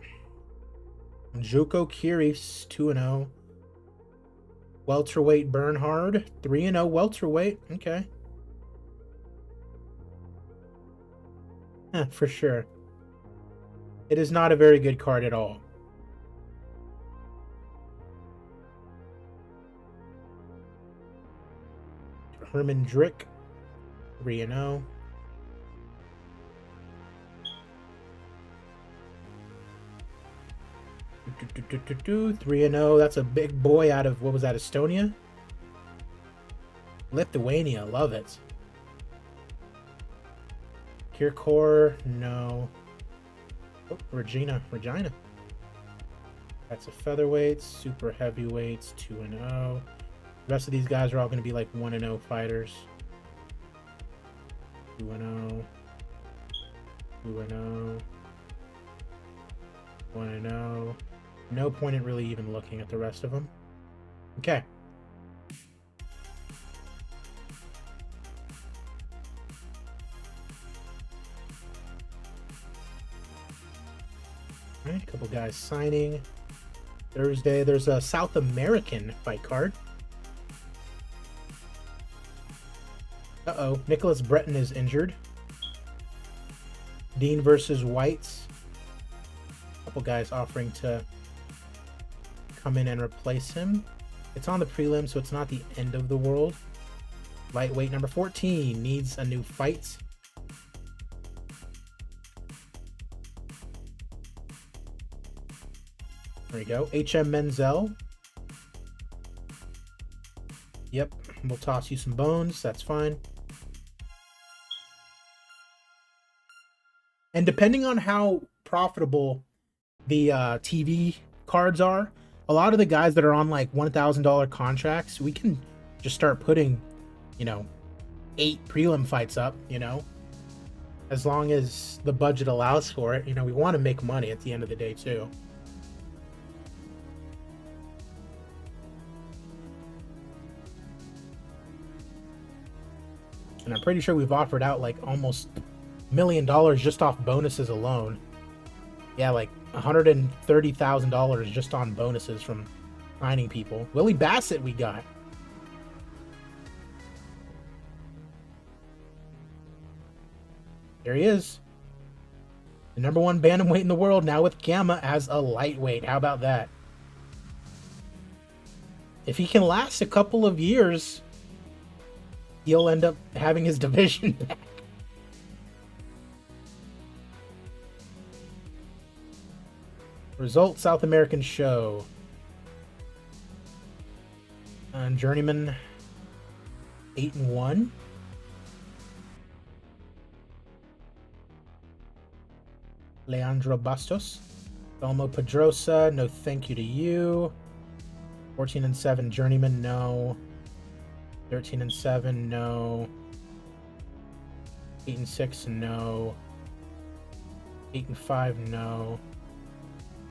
Joko Kiris, 2-0. Welterweight Bernhard, 3-0 welterweight. Okay. For sure. It is not a very good card at all. Herman Drick, 3-0. 3-0. That's a big boy out of, what was that, Estonia? Lithuania, love it. Kirkor, no. Oh, Regina. That's a featherweight, super heavyweights, 2-0. The rest of these guys are all going to be like 1-0 fighters. 2-0. 2-0. 1-0. No point in really even looking at the rest of them. Okay. All right, a couple guys signing. Thursday, there's a South American fight card. Uh-oh, Nicholas Breton is injured. Dean versus Whites. A couple guys offering to come in and replace him. It's on the prelim, so it's not the end of the world. Lightweight number 14 needs a new fight. There we go. HM Menzel. Yep, we'll toss you some bones. That's fine. And depending on how profitable the TV cards are, a lot of the guys that are on like $1,000 contracts, we can just start putting, 8 prelim fights up, as long as the budget allows for it. We want to make money at the end of the day too. And I'm pretty sure we've offered out like almost $1 million just off bonuses alone. Yeah, like $130,000 just on bonuses from signing people. Willie Bassett we got. There he is. The #1 bantamweight in the world, now with Gamma as a lightweight. How about that? If he can last a couple of years, he'll end up having his division back. Result, South American show. Journeyman 8-1. Leandro Bastos. Belmo Pedrosa, no thank you to you. 14-7 Journeyman, no. 13-7, no. 8-6, no. 8-5, no.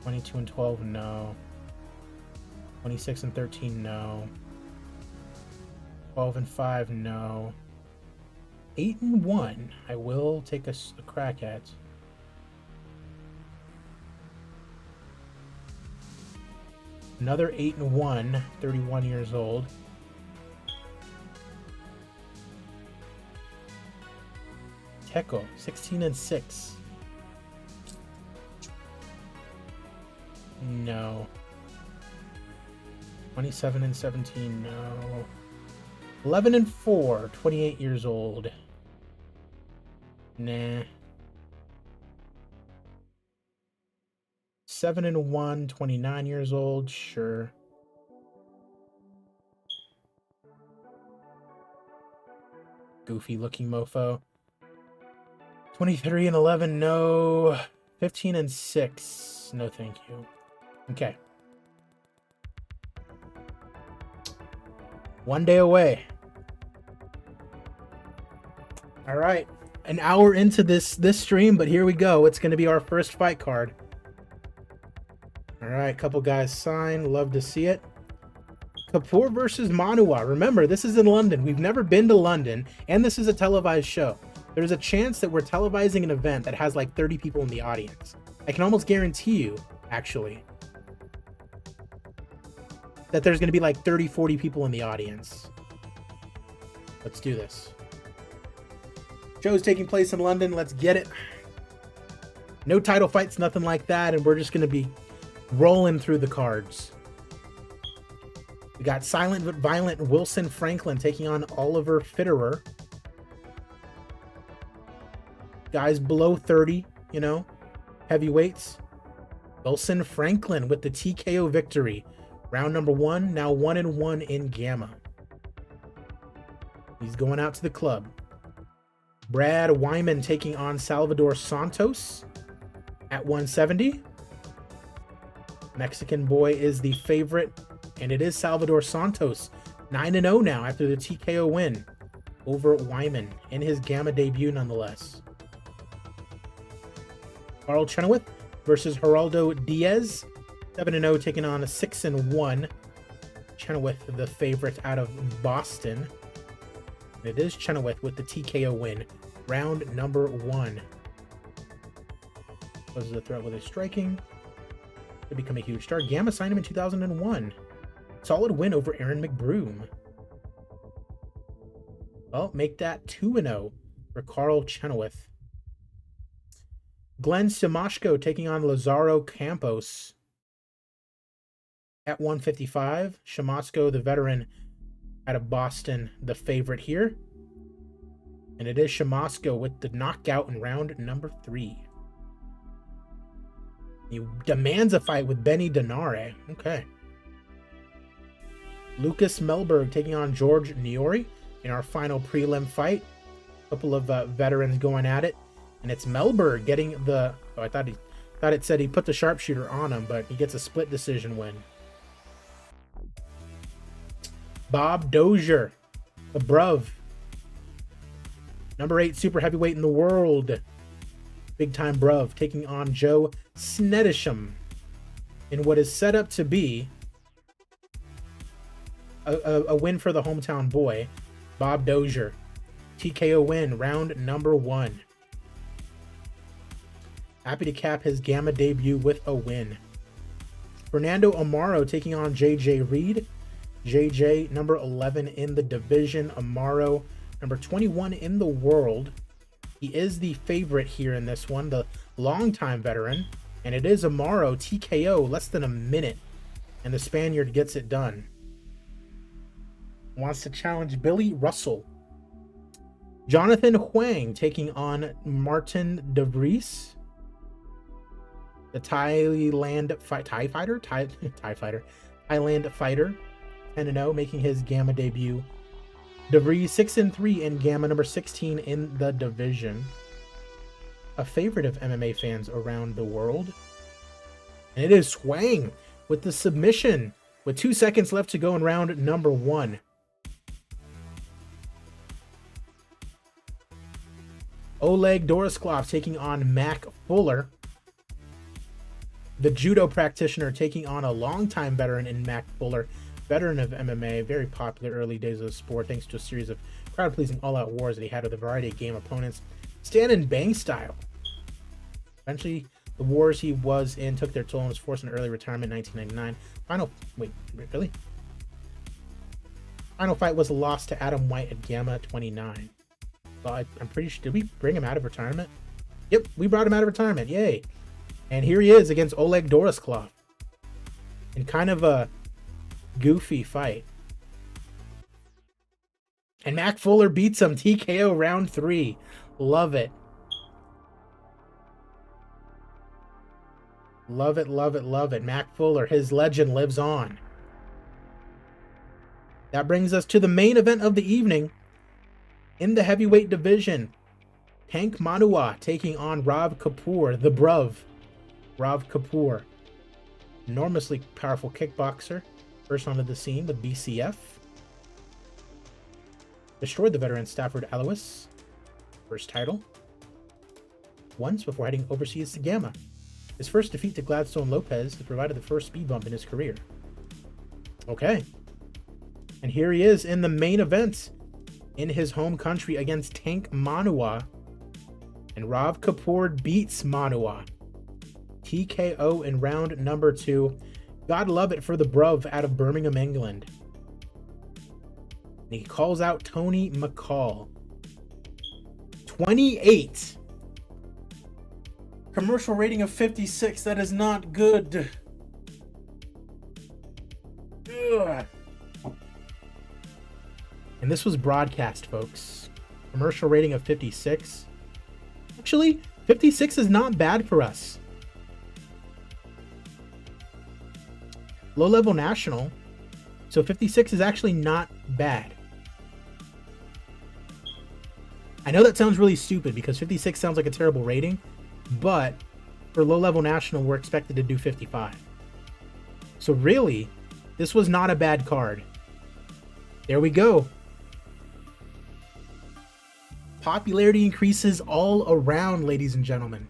22-12, no. 26-13, no. 12-5, no. 8-1, I will take a crack at. Another 8-1, 31 years old. Teko, 16-6. No. 27-17, no. 11-4, 28 years old. Nah. 7-1, 29 years old, sure. Goofy looking mofo. 23-11, no. 15-6, no thank you. Okay. One day away. All right. An hour into this stream, but here we go. It's going to be our first fight card. All right, couple guys signed. Love to see it. Kapoor versus Manua. Remember, this is in London. We've never been to London, and this is a televised show. There's a chance that we're televising an event that has like 30 people in the audience. I can almost guarantee you, actually, that there's going to be like 30, 40 people in the audience. Let's do this. Show's taking place in London. Let's get it. No title fights, nothing like that, and we're just going to be rolling through the cards. We got silent but violent Wilson Franklin taking on Oliver Fitterer. Guys below 30, heavyweights. Wilson Franklin with the TKO victory. Round number 1, now 1-1 in Gamma. He's going out to the club. Brad Wyman taking on Salvador Santos at 170. Mexican boy is the favorite, and it is Salvador Santos. 9-0 now after the TKO win over Wyman in his Gamma debut nonetheless. Carl Chenoweth versus Geraldo Diaz. 7-0 taking on a 6-1. Chenoweth the favorite out of Boston. It is Chenoweth with the TKO win. Round number 1. Poses the threat with his striking. To become a huge star. Gamma signed him in 2001. Solid win over Aaron McBroom. Well, make that 2-0 for Carl Chenoweth. Glenn Simashko taking on Lazaro Campos at 155. Shamasko, the veteran out of Boston, the favorite here. And it is Shamasko with the knockout in round number 3. He demands a fight with Benny Donare. Okay. Lucas Melberg taking on George Niori in our final prelim fight. A couple of veterans going at it. And it's Melberg getting the... Oh, I thought it said he put the sharpshooter on him, but he gets a split decision win. Bob Dozier, the Bruv. Number 8 super heavyweight in the world. Big time Bruv taking on Joe Snedisham in what is set up to be a win for the hometown boy, Bob Dozier. TKO win, round number 1. Happy to cap his Gamma debut with a win. Fernando Amaro taking on JJ Reed. JJ, number 11 in the division. Amaro, number 21 in the world. He is the favorite here in this one, the longtime veteran. And it is Amaro, TKO, less than a minute. And the Spaniard gets it done. Wants to challenge Billy Russell. Jonathan Huang taking on Martin De Vries. The Thailand fighter, 10-0, making his Gamma debut. De Vries 6-3 in Gamma, number 16 in the division. A favorite of MMA fans around the world. And it is Huang with the submission with 2 seconds left to go in round number 1. Oleg Dorisklov taking on Mac Fuller. The judo practitioner taking on a longtime veteran in Mac Fuller, veteran of MMA, very popular early days of the sport thanks to a series of crowd-pleasing all-out wars that he had with a variety of game opponents. Stand and bang style. Eventually, the wars he was in took their toll and was forced into early retirement in 1999. Final fight was a loss to Adam White at Gamma 29. Well, I'm pretty sure, did we bring him out of retirement? Yep, we brought him out of retirement, yay. And here he is against Oleg Dorisklov. In kind of a goofy fight. And Mac Fuller beats him, TKO round 3. Love it. Love it, love it, love it. Mac Fuller, his legend lives on. That brings us to the main event of the evening. In the heavyweight division, Tank Manua taking on Rav Kapoor, the Bruv. Rav Kapoor, enormously powerful kickboxer, first onto the scene with BCF. Destroyed the veteran Stafford Alois, first title, once before heading overseas to Gamma. His first defeat to Gladstone Lopez has provided the first speed bump in his career. Okay. And here he is in the main event in his home country against Tank Manua. And Rav Kapoor beats Manua. TKO in round number 2. God love it for the Bruv out of Birmingham, England. And he calls out Tony McCall. 28. Commercial rating of 56. That is not good. Ugh. And this was broadcast, folks. Commercial rating of 56. Actually, 56 is not bad for us. Low-level national. So 56 is actually not bad. I know that sounds really stupid because 56 sounds like a terrible rating, but for low-level national, we're expected to do 55. So really, this was not a bad card. There we go. Popularity increases all around, ladies and gentlemen.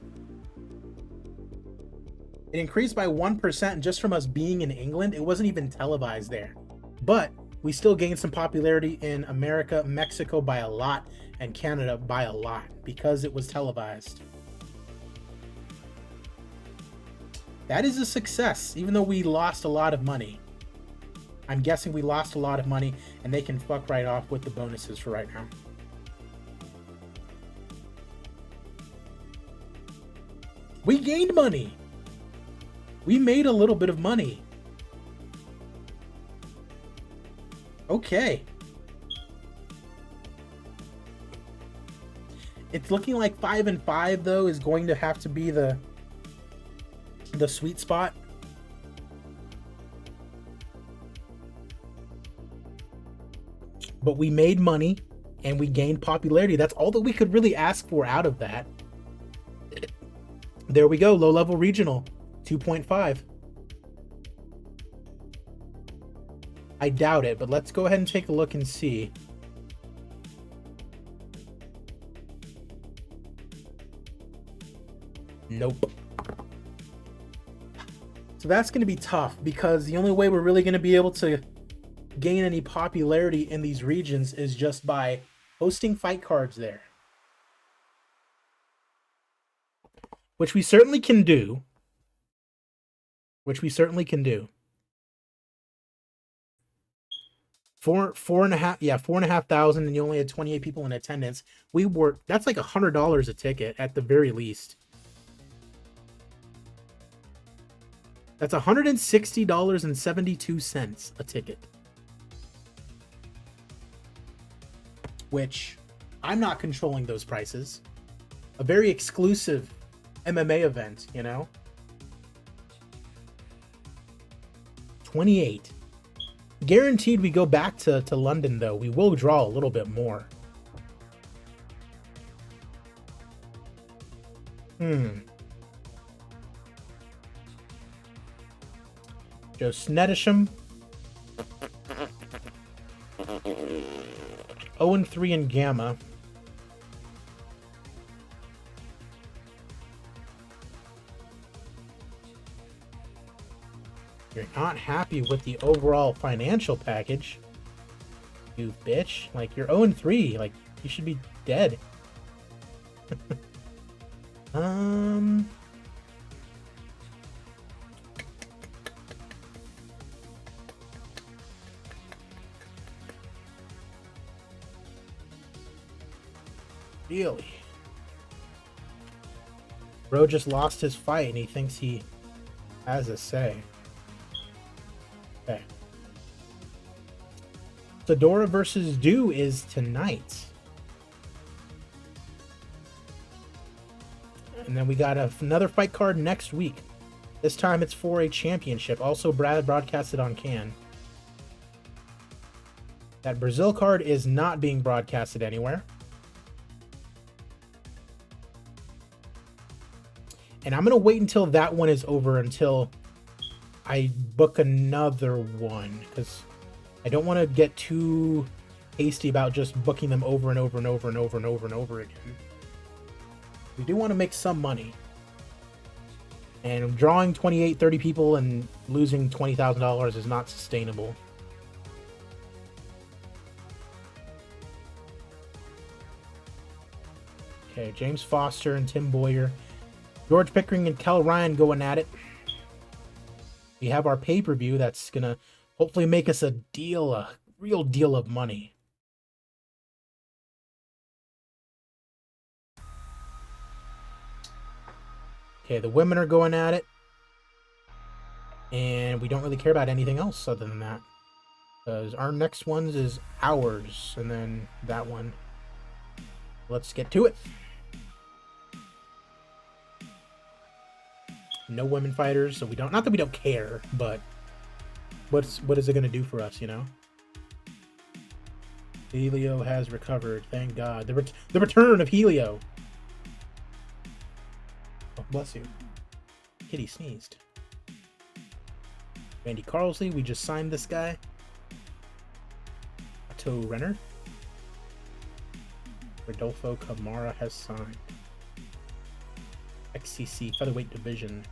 It increased by 1% just from us being in England. It wasn't even televised there. But we still gained some popularity in America, Mexico by a lot, and Canada by a lot because it was televised. That is a success, even though we lost a lot of money. I'm guessing we lost a lot of money, and they can fuck right off with the bonuses for right now. We gained money. We made a little bit of money. Okay. It's looking like 5 and 5 though is going to have to be the sweet spot. But we made money and we gained popularity. That's all that we could really ask for out of that. There we go, low-level regional, 2.5. I doubt it, but let's go ahead and take a look and see. Nope. So that's going to be tough because the only way we're really going to be able to gain any popularity in these regions is just by hosting fight cards there. Which we certainly can do. Four and a half thousand, and you only had 28 people in attendance. That's like $100 a ticket at the very least. That's $160.72 a ticket. Which I'm not controlling those prices. A very exclusive MMA event, you know? 28. Guaranteed we go back to London, though. We will draw a little bit more. Joe Snedisham. 0-3 in Gamma. You're not happy with the overall financial package, you bitch. Like, you're 0-3. Like, you should be dead. Really? Bro just lost his fight and he thinks he has a say. Okay. Fedora versus Do is tonight. And then we got another fight card next week. This time it's for a championship. Also, Brad broadcasted on CAN. That Brazil card is not being broadcasted anywhere. And I'm going to wait until that one is over until I book another one, because I don't want to get too hasty about just booking them over and over and over and over and over and over again. We do want to make some money. And drawing 28, 30 people and losing $20,000 is not sustainable. Okay, James Foster and Tim Boyer. George Pickering and Kel Ryan going at it. We have our pay-per-view that's going to hopefully make us a real deal of money. Okay, the women are going at it. And we don't really care about anything else other than that. Because our next ones is ours. And then that one. Let's get to it. No women fighters, so we don't, not that we don't care, but what is it going to do for us, you know? Helio has recovered. Thank God. The return of Helio. Oh, bless you. Kitty sneezed. Randy Carlsley, we just signed this guy. Otto Renner. Rodolfo Camara has signed. XCC Featherweight Division.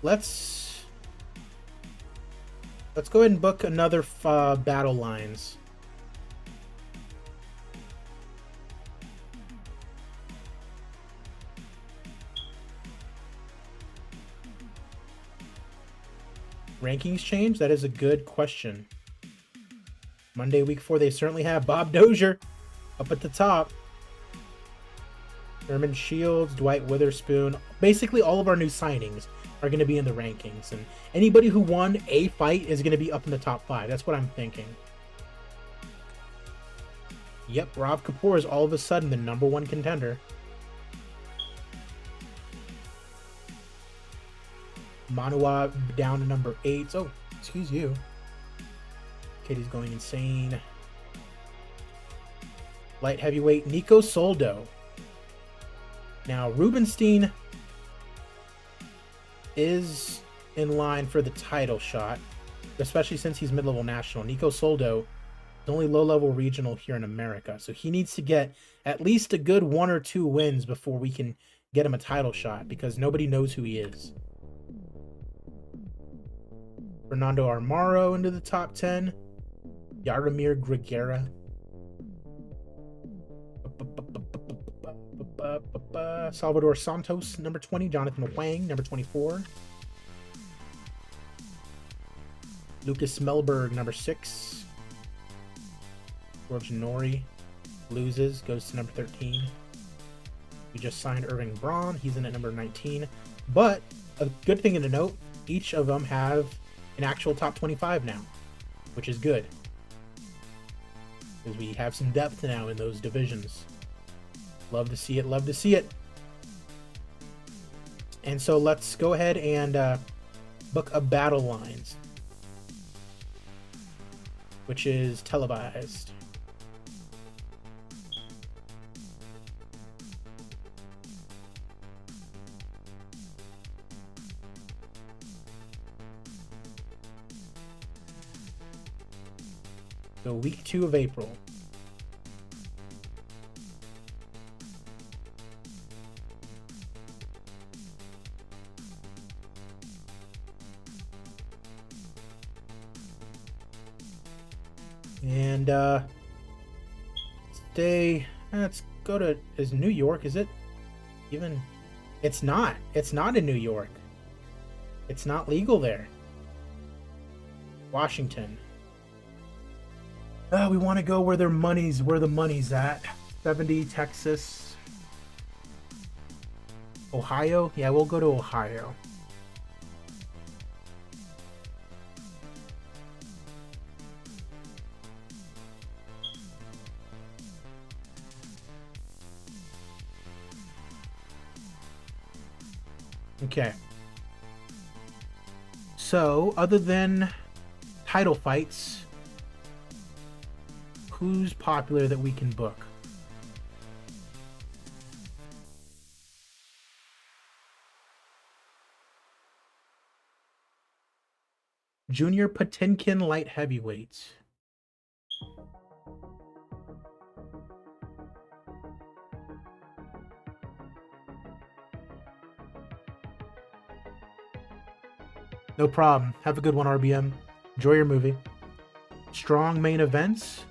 Let's go ahead and book another battle lines. Rankings change? That is a good question. Monday, week 4, they certainly have Bob Dozier up at the top. Herman Shields, Dwight Witherspoon. Basically, all of our new signings are going to be in the rankings. And anybody who won a fight is going to be up in the top 5. That's what I'm thinking. Yep, Rav Kapoor is all of a sudden the #1 contender. Manua down to number 8. Oh, excuse you. Katie's going insane. Light heavyweight Nico Soldo. Now, Rubenstein is in line for the title shot, especially since he's mid-level national. Nico Soldo is only low-level regional here in America, so he needs to get at least a good 1 or 2 wins before we can get him a title shot, because nobody knows who he is. Fernando Armaro into the top 10. Yaromir Grigera. Salvador Santos, number 20. Jonathan Wang, number 24. Lucas Melberg, number 6. George Norrie loses, goes to number 13. We just signed Irving Braun. He's in at number 19. But a good thing to note, each of them have an actual top 25 now, which is good, because we have some depth now in those divisions. Love to see it. Love to see it. And so let's go ahead and book a battle lines, which is televised. So week 2 of April. And let's go to, is New York, is it even? It's not in New York. It's not legal there. Washington. We want to go where the money's at. 70, Texas. Ohio? Yeah, we'll go to Ohio. Okay. So, other than title fights, who's popular that we can book? Junior Potemkin light heavyweights. No problem. Have a good one, RBM. Enjoy your movie. Strong main events.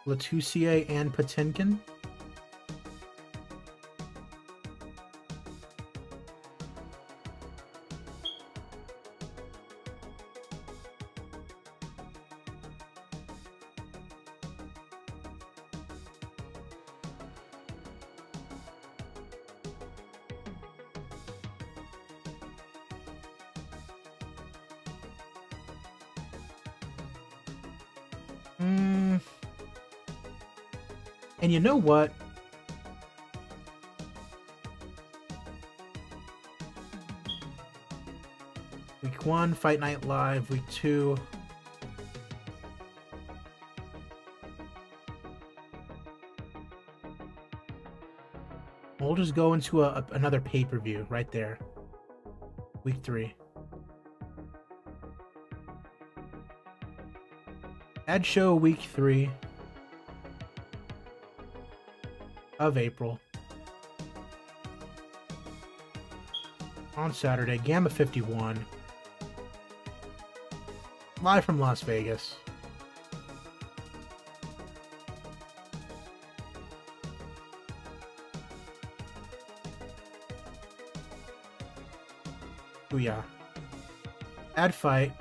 Latusier and Potemkin. And you know what? Week 1, Fight Night Live. Week 2. We'll just go into another pay-per-view right there. Week 3. Ad show week 3 of April. On Saturday, Gamma 51. Live from Las Vegas. Booyah. Ad fight.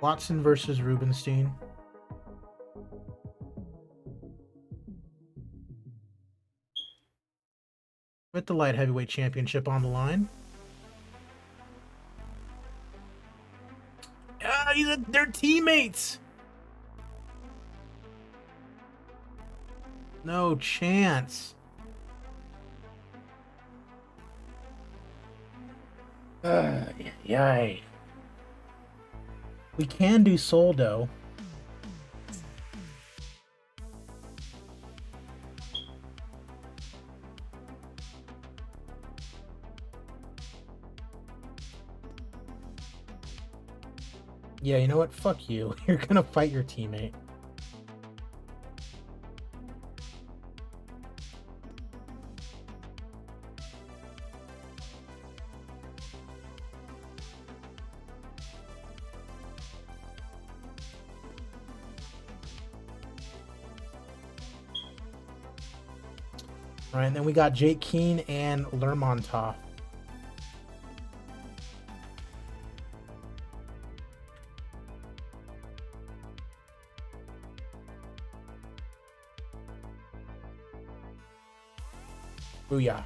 Watson versus Rubenstein. With the light heavyweight championship on the line. They're teammates. No chance. Yay. We can do Soldo. Yeah, you know what? Fuck you. You're gonna fight your teammate. All right, and then we got Jake Keene and Lermontov. Booyah.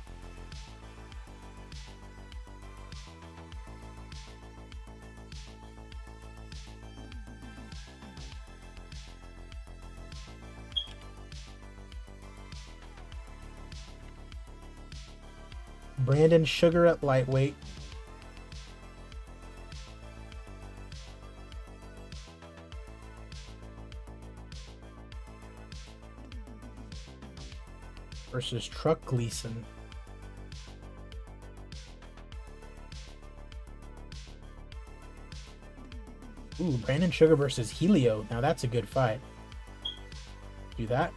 Brandon Sugar at lightweight. Versus Truck Gleason. Ooh, Brandon Sugar versus Helio. Now that's a good fight. Do that.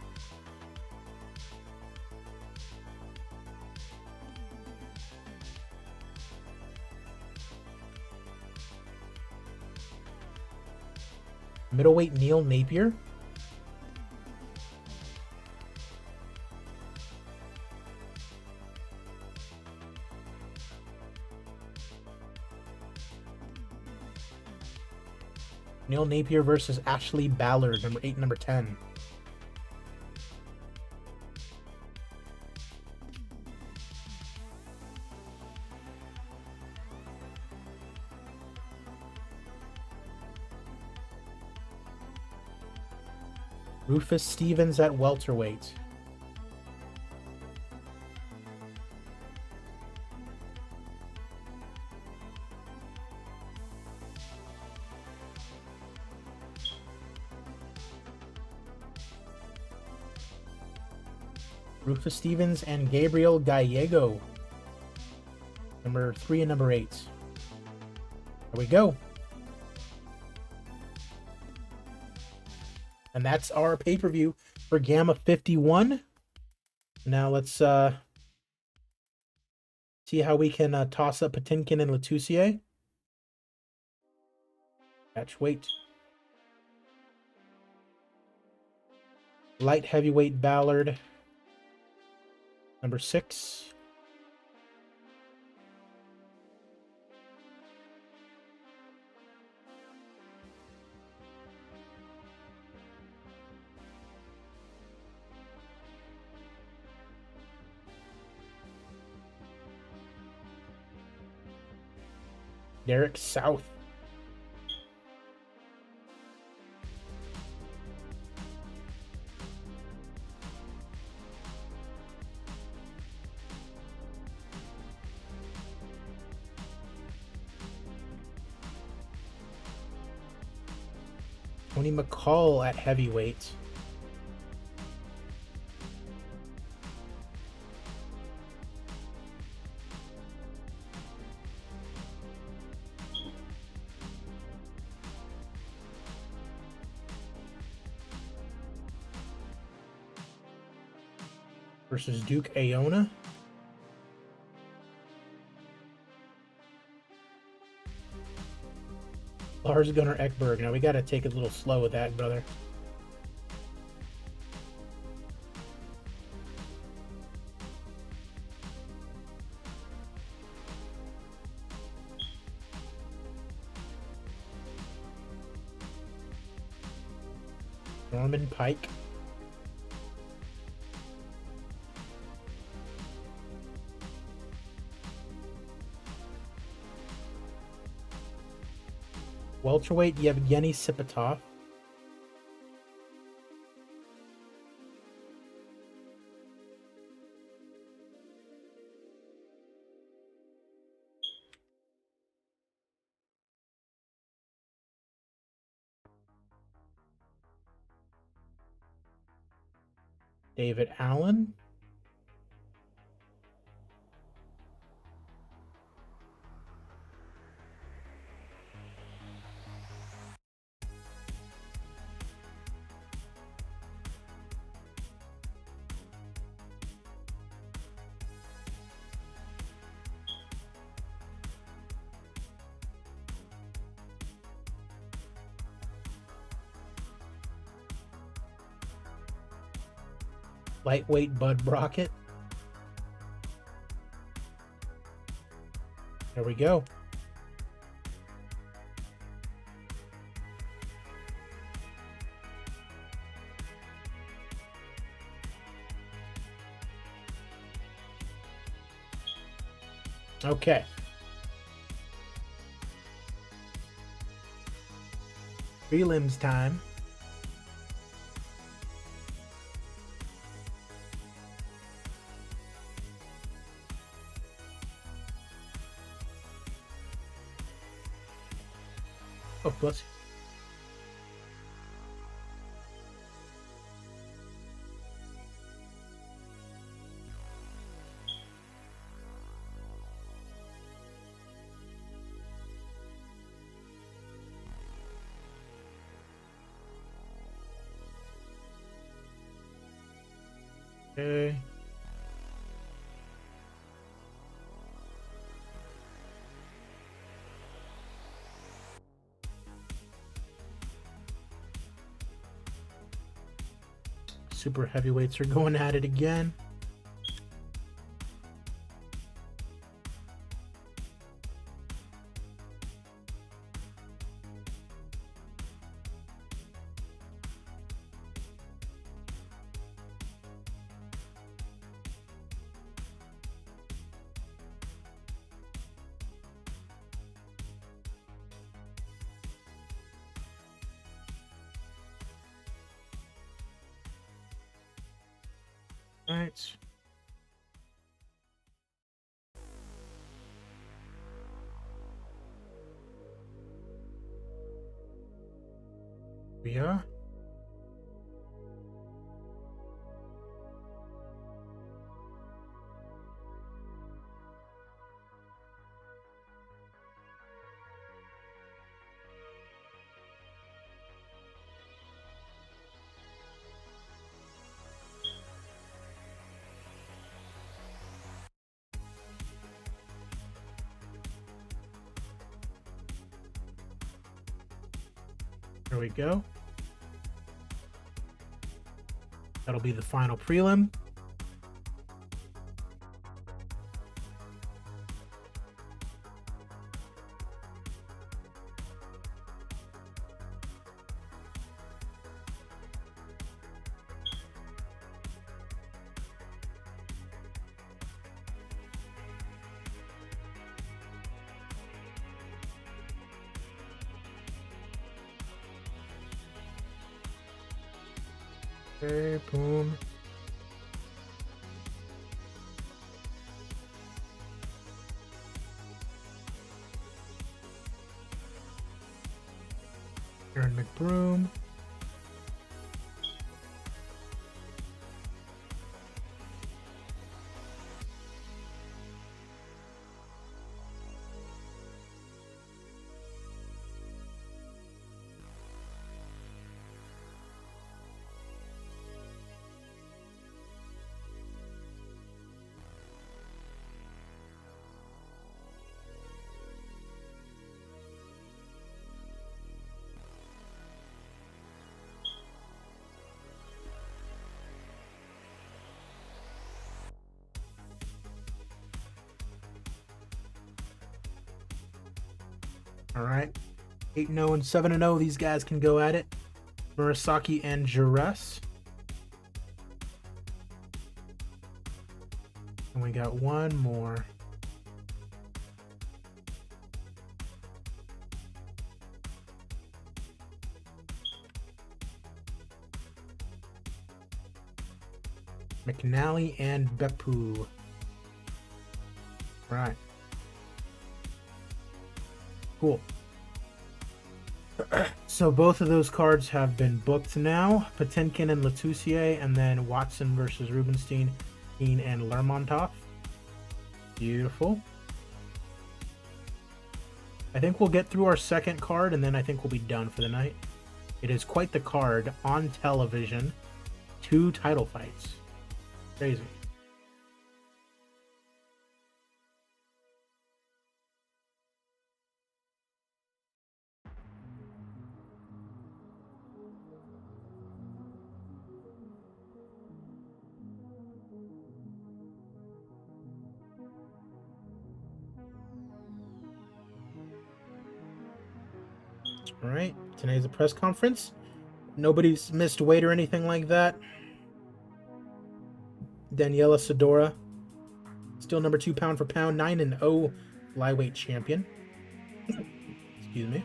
Middleweight Neil Napier. Neil Napier versus Ashley Ballard, number 8, number 10. Rufus Stevens at welterweight. Rufus Stevens and Gabriel Gallego. Number 3 and number 8. There we go. And that's our pay-per-view for Gamma 51. Now let's see how we can toss up Patinkin and Latusier. Catch weight. Light heavyweight Ballard. Number 6. Derek South. Tony McCall at heavyweight. Versus Duke Aona. Lars Gunnar Ekberg. Now we got to take it a little slow with that, brother. Norman Pike. Welterweight, Yevgeny Sipatov. David Allen. Lightweight Bud Brockett. There we go. Okay. Prelims time. Oh, bless you. Okay. Super heavyweights are going at it again. All right. We are. There we go. That'll be the final prelim. Okay, boom. Aaron McBroom. All right. 8-0 and 7-0. These guys can go at it. Murasaki and Jures. And we got one more. McNally and Beppu. Right. Cool. So both of those cards have been booked now. Patinkin and Latusier, and then Watson versus Rubenstein, Keane and Lermontov. Beautiful. I think we'll get through our second card, and then I think we'll be done for the night. It is quite the card on television. 2 title fights. Crazy. All right, today's a press conference. Nobody's missed weight or anything like that. Daniela Sidora, still number 2 pound for pound, 9-0 flyweight champion. Excuse me.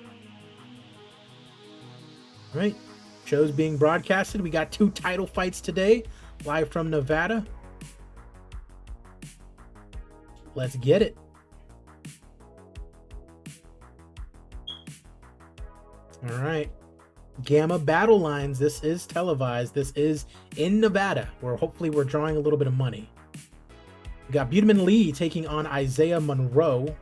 All right, show's being broadcasted. We got 2 title fights today, live from Nevada. Let's get it. All right. Gamma Battle Lines. This is televised. This is in Nevada, where hopefully we're drawing a little bit of money. We got Buteman Lee taking on Isaiah Monroe.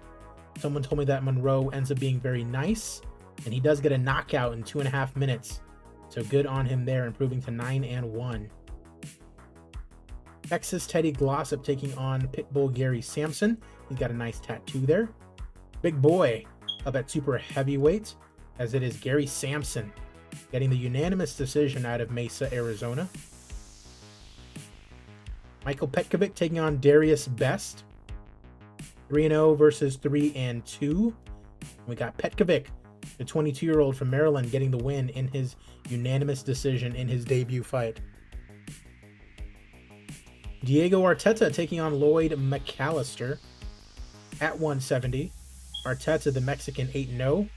Someone told me that Monroe ends up being very nice, and he does get a knockout in 2.5 minutes. So good on him there, improving to 9-1. Texas Teddy Glossop taking on Pitbull Gary Sampson. He's got a nice tattoo there. Big boy up at super heavyweight, as it is Gary Sampson getting the unanimous decision out of Mesa, Arizona. Michael Petkovic taking on Darius Best. 3-0 versus 3-2. We got Petkovic, the 22-year-old from Maryland, getting the win in his unanimous decision in his debut fight. Diego Arteta taking on Lloyd McAllister at 170. Arteta, the Mexican, 8-0.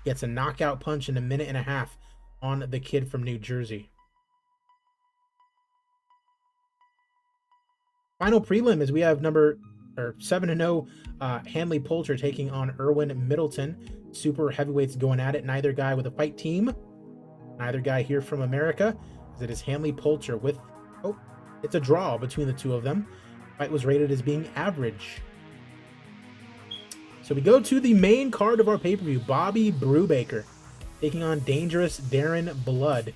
Gets a knockout punch in 1.5 minutes on the kid from New Jersey. Final prelim is we have 7-0 Hanley Poulter taking on Erwin Middleton. Super heavyweights going at it. Neither guy with a fight team. Neither guy here from America. As it is Hanley Poulter with... Oh, it's a draw between the two of them. Fight was rated as being average. So we go to the main card of our pay-per-view. Bobby Brubaker taking on Dangerous Darren Blood.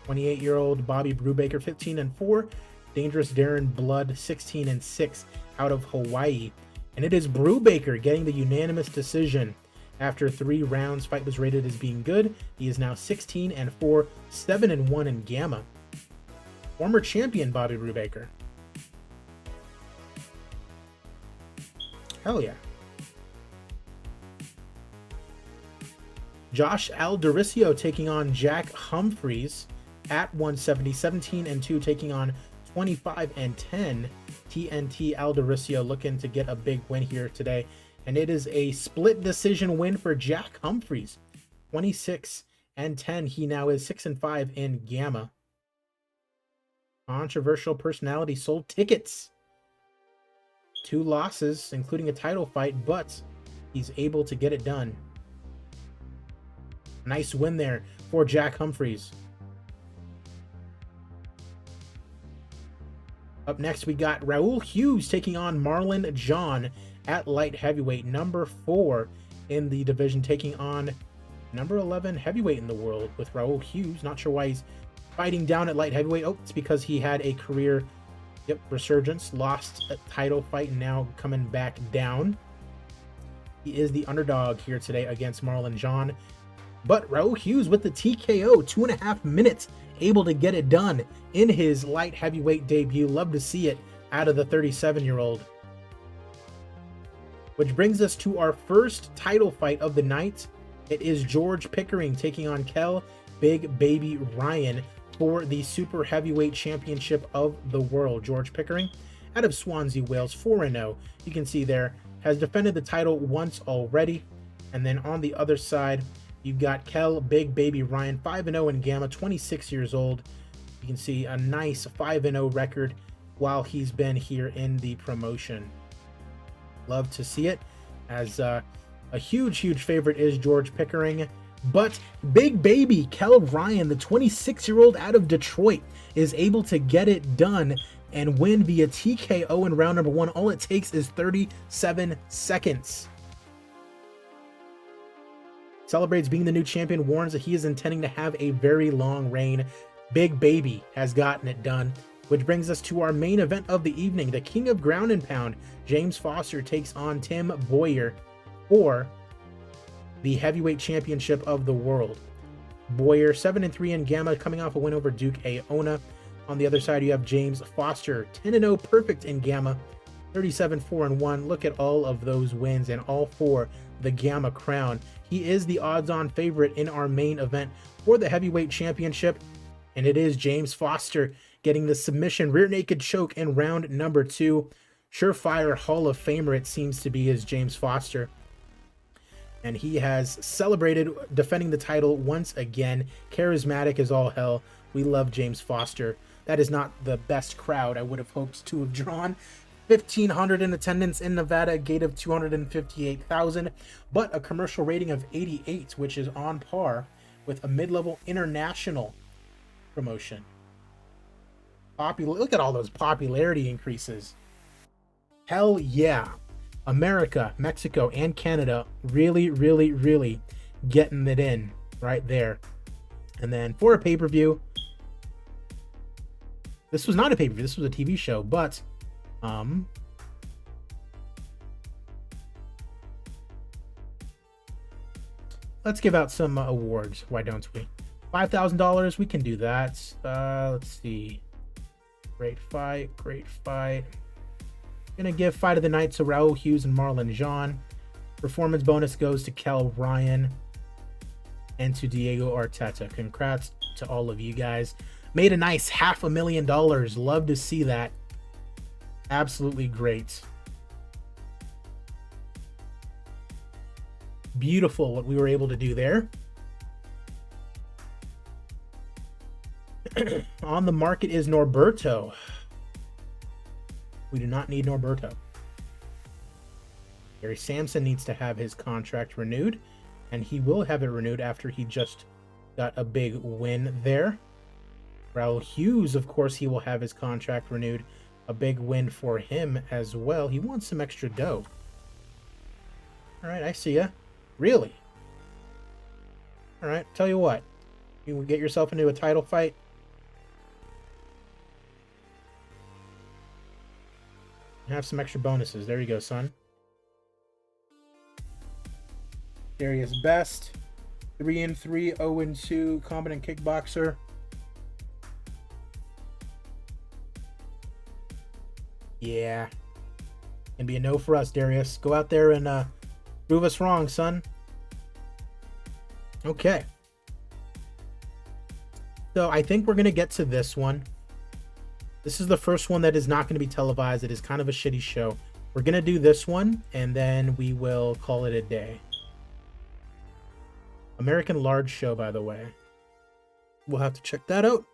28-year-old Bobby Brubaker, 15-4. Dangerous Darren Blood, 16-6 out of Hawaii. And it is Brubaker getting the unanimous decision after 3 rounds. Fight was rated as being good. He is now 16-4, 7-1 in Gamma. Former champion Bobby Brubaker. Hell yeah. Josh Aldericio taking on Jack Humphreys at 170, 17-2, taking on 25-10. TNT Aldericio looking to get a big win here today. And it is a split decision win for Jack Humphreys. 26-10. He now is 6-5 in Gamma. Controversial personality sold tickets. 2 losses, including a title fight, but he's able to get it done. Nice win there for Jack Humphreys. Up next, we got Raul Hughes taking on Marlon John at light heavyweight. Number 4 in the division, taking on number 11 heavyweight in the world with Raul Hughes. Not sure why he's fighting down at light heavyweight. Oh, it's because he had a career resurgence. Lost a title fight and now coming back down. He is the underdog here today against Marlon John. But Raul Hughes with the TKO, 2.5 minutes, able to get it done in his light heavyweight debut. Love to see it out of the 37-year-old. which brings us to our first title fight of the night. It is George Pickering taking on Kell Big Baby Ryan for the Super Heavyweight Championship of the World. George Pickering, out of Swansea, Wales, 4-0. You can see there, has defended the title once already. And then on the other side, you've got Kell Big Baby Ryan, 5-0 in Gamma, 26 years old. You can see a nice 5-0 record while he's been here in the promotion. Love to see it, as a huge favorite is George Pickering. But Big Baby Kell Ryan, the 26-year-old out of Detroit, is able to get it done and win via TKO in round number 1. All it takes is 37 seconds. Celebrates being the new champion, warns that he is intending to have a very long reign. Big Baby has gotten it done, which brings us to our main event of the evening. The King of Ground and Pound, James Foster, takes on Tim Boyer for the Heavyweight Championship of the World. Boyer, 7-3 in Gamma, coming off a win over Duke Aona. On the other side, you have James Foster, 10-0 perfect in Gamma, 37-4-1. Look at all of those wins, and all for the Gamma crown. He is the odds-on favorite in our main event for the Heavyweight Championship, and it is James Foster getting the submission rear naked choke in round number 2. Surefire Hall of Famer, it seems to be, is James Foster. And he has celebrated defending the title once again. Charismatic as all hell. We love James Foster. That is not the best crowd I would have hoped to have drawn. 1,500 in attendance in Nevada, a gate of 258,000, but a commercial rating of 88, which is on par with a mid-level international promotion. Look at all those popularity increases. Hell yeah. America, Mexico, and Canada really getting it in right there. And then for a pay-per-view, this was not a pay-per-view, this was a TV show, but let's give out some awards. Why don't we? $5,000, we can do that. Let's see. Great fight. Gonna give fight of the night to Raul Hughes and Marlon Jean. Performance bonus goes to Kell Ryan and to Diego Arteta. Congrats to all of you guys. Made a nice $500,000. Love to see that. Absolutely great. Beautiful what we were able to do there. On the market is Norberto. We do not need Norberto. Gary Sampson needs to have his contract renewed, and he will have it renewed after he just got a big win there. Raul Hughes, of course, he will have his contract renewed. A big win for him as well. He wants some extra dough. All right, I see ya. Really? All right, tell you what. You will get yourself into a title fight. Have some extra bonuses. There you go, son. Darius Best, 3-3, 0-2, competent kickboxer. Yeah. Gonna be a no for us, Darius. Go out there and prove us wrong, son. Okay. So I think we're gonna get to this one. This is the first one that is not going to be televised. It is kind of a shitty show. We're going to do this one, and then we will call it a day. American Large Show, by the way. We'll have to check that out.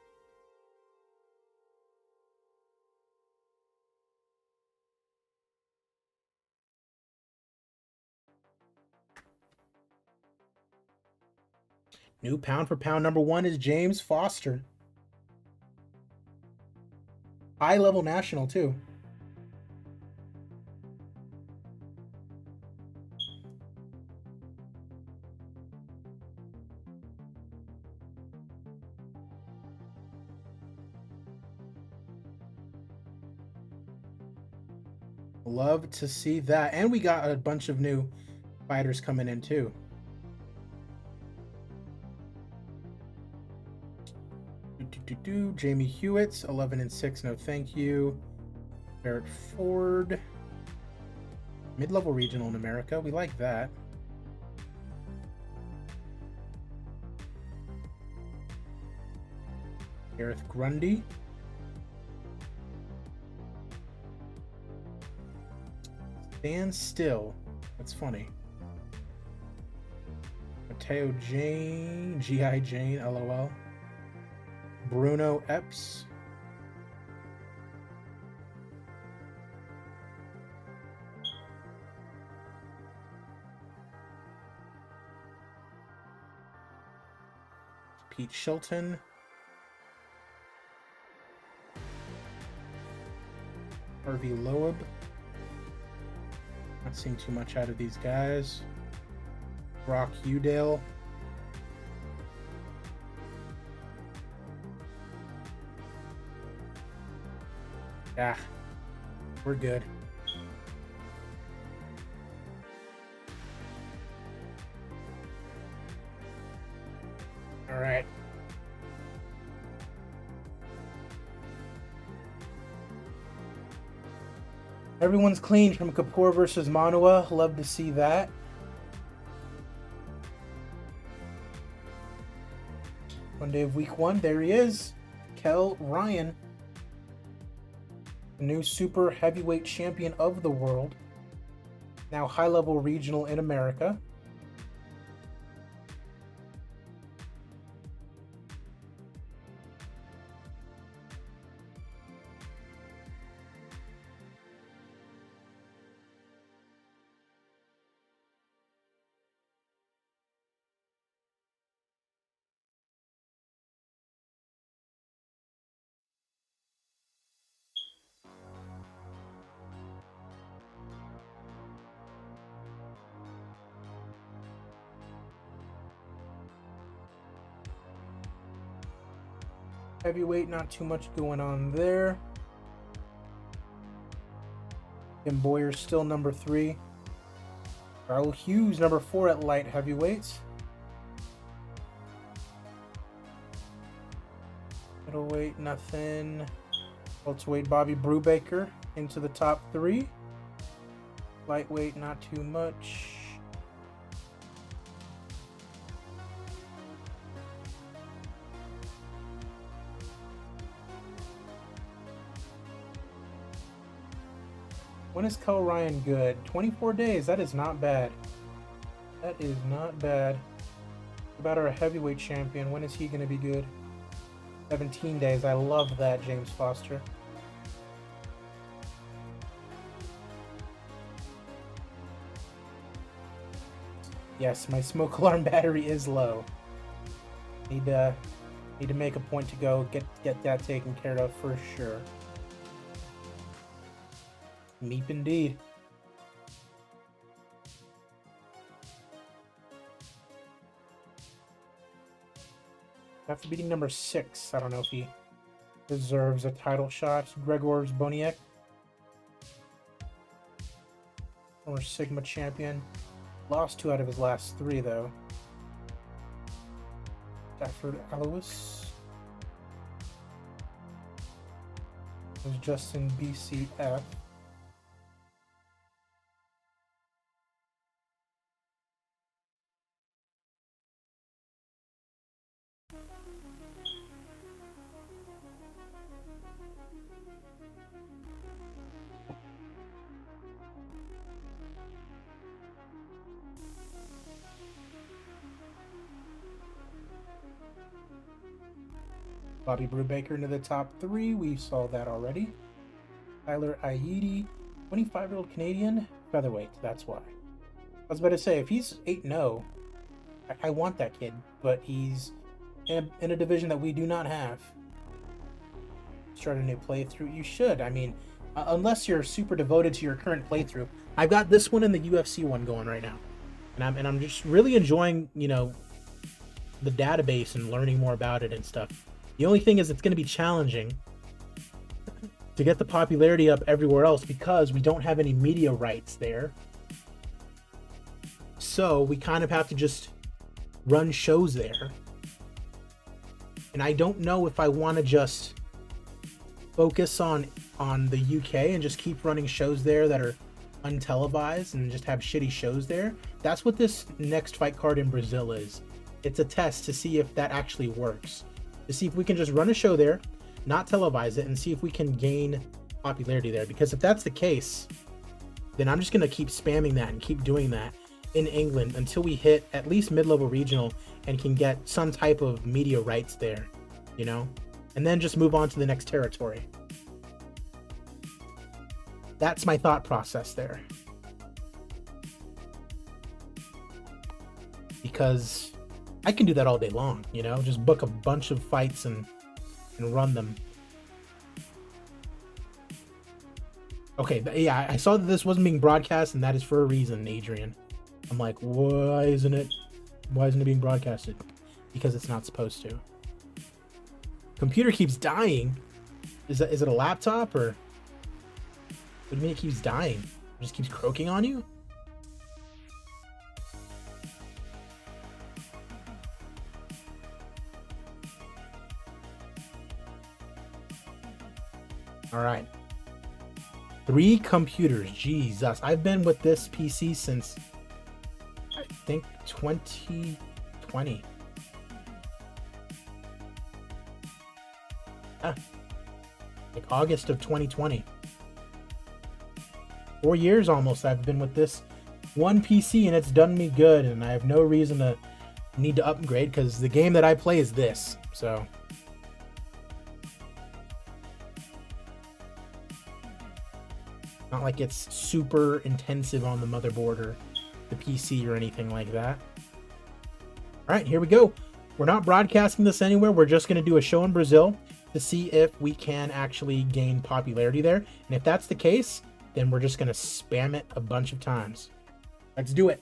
New pound for pound number 1 is James Foster. High level national too. Love to see that. And we got a bunch of new fighters coming in too. Jamie Hewitt, 11-6, no thank you. Barrett Ford. Mid-level regional in America. We like that. Gareth Grundy. Stand still. That's funny. Mateo Jane. G.I. Jane. LOL. Bruno Epps. Pete Shilton. Harvey Loeb. Not seeing too much out of these guys. Brock Udale. Yeah, we're good. All right. Everyone's clean from Kapoor versus Manua. Love to see that. One day of week 1, there he is. Kel Ryan, the new super heavyweight champion of the world. Now high-level regional in America. Heavyweight, not too much going on there. Tim Boyer's still number 3. Raul Hughes, number 4 at light heavyweights. Middleweight, nothing. Welterweight, Bobby Brubaker into the top 3. Lightweight, not too much. When is Kel Ryan good? 24 days. That is not bad. That is not bad. What about our heavyweight champion? When is he going to be good? 17 days. I love that, James Foster. Yes, my smoke alarm battery is low. Need to make a point to go get that taken care of for sure. Meep indeed. After beating number 6, I don't know if he deserves a title shot. Gregors Boniek, former Sigma champion. Lost 2 out of his last 3, though. Stafford Alois. There's Justin BCF. Bobby Brubaker into the top 3. We saw that already. Tyler Aidi, 25-year-old Canadian, featherweight. That's why. I was about to say, if he's 8-0, I want that kid, but he's in a division that we do not have. Start a new playthrough. You should. I mean, unless you're super devoted to your current playthrough. I've got this one and the UFC one going right now, and I'm just really enjoying, you know, the database and learning more about it and stuff. The only thing is it's going to be challenging to get the popularity up everywhere else because we don't have any media rights there. So we kind of have to just run shows there. And I don't know if I want to just focus on the UK and just keep running shows there that are untelevised and just have shitty shows there. That's what this next fight card in Brazil is. It's a test to see if that actually works. To see if we can just run a show there, not televise it, and see if we can gain popularity there. Because if that's the case, then I'm just going to keep spamming that and keep doing that in England until we hit at least mid-level regional and can get some type of media rights there, you know? And then just move on to the next territory. That's my thought process there. Because I can do that all day long, you know? Just book a bunch of fights and run them. Okay, yeah, I saw that this wasn't being broadcast, and that is for a reason, Adrian. I'm like, why isn't it being broadcasted? Because it's not supposed to. Computer keeps dying. Is it a laptop, or what do you mean it keeps dying? It just keeps croaking on you? All right. 3 computers. Jesus. I've been with this PC since, I think, 2020. Yeah. Like August of 2020. 4 years almost I've been with this one PC, and it's done me good, and I have no reason to need to upgrade because the game that I play is this. So not like it's super intensive on the motherboard or the PC or anything like that. All right, here we go. We're not broadcasting this anywhere. We're just going to do a show in Brazil to see if we can actually gain popularity there. And if that's the case, then we're just going to spam it a bunch of times. Let's do it.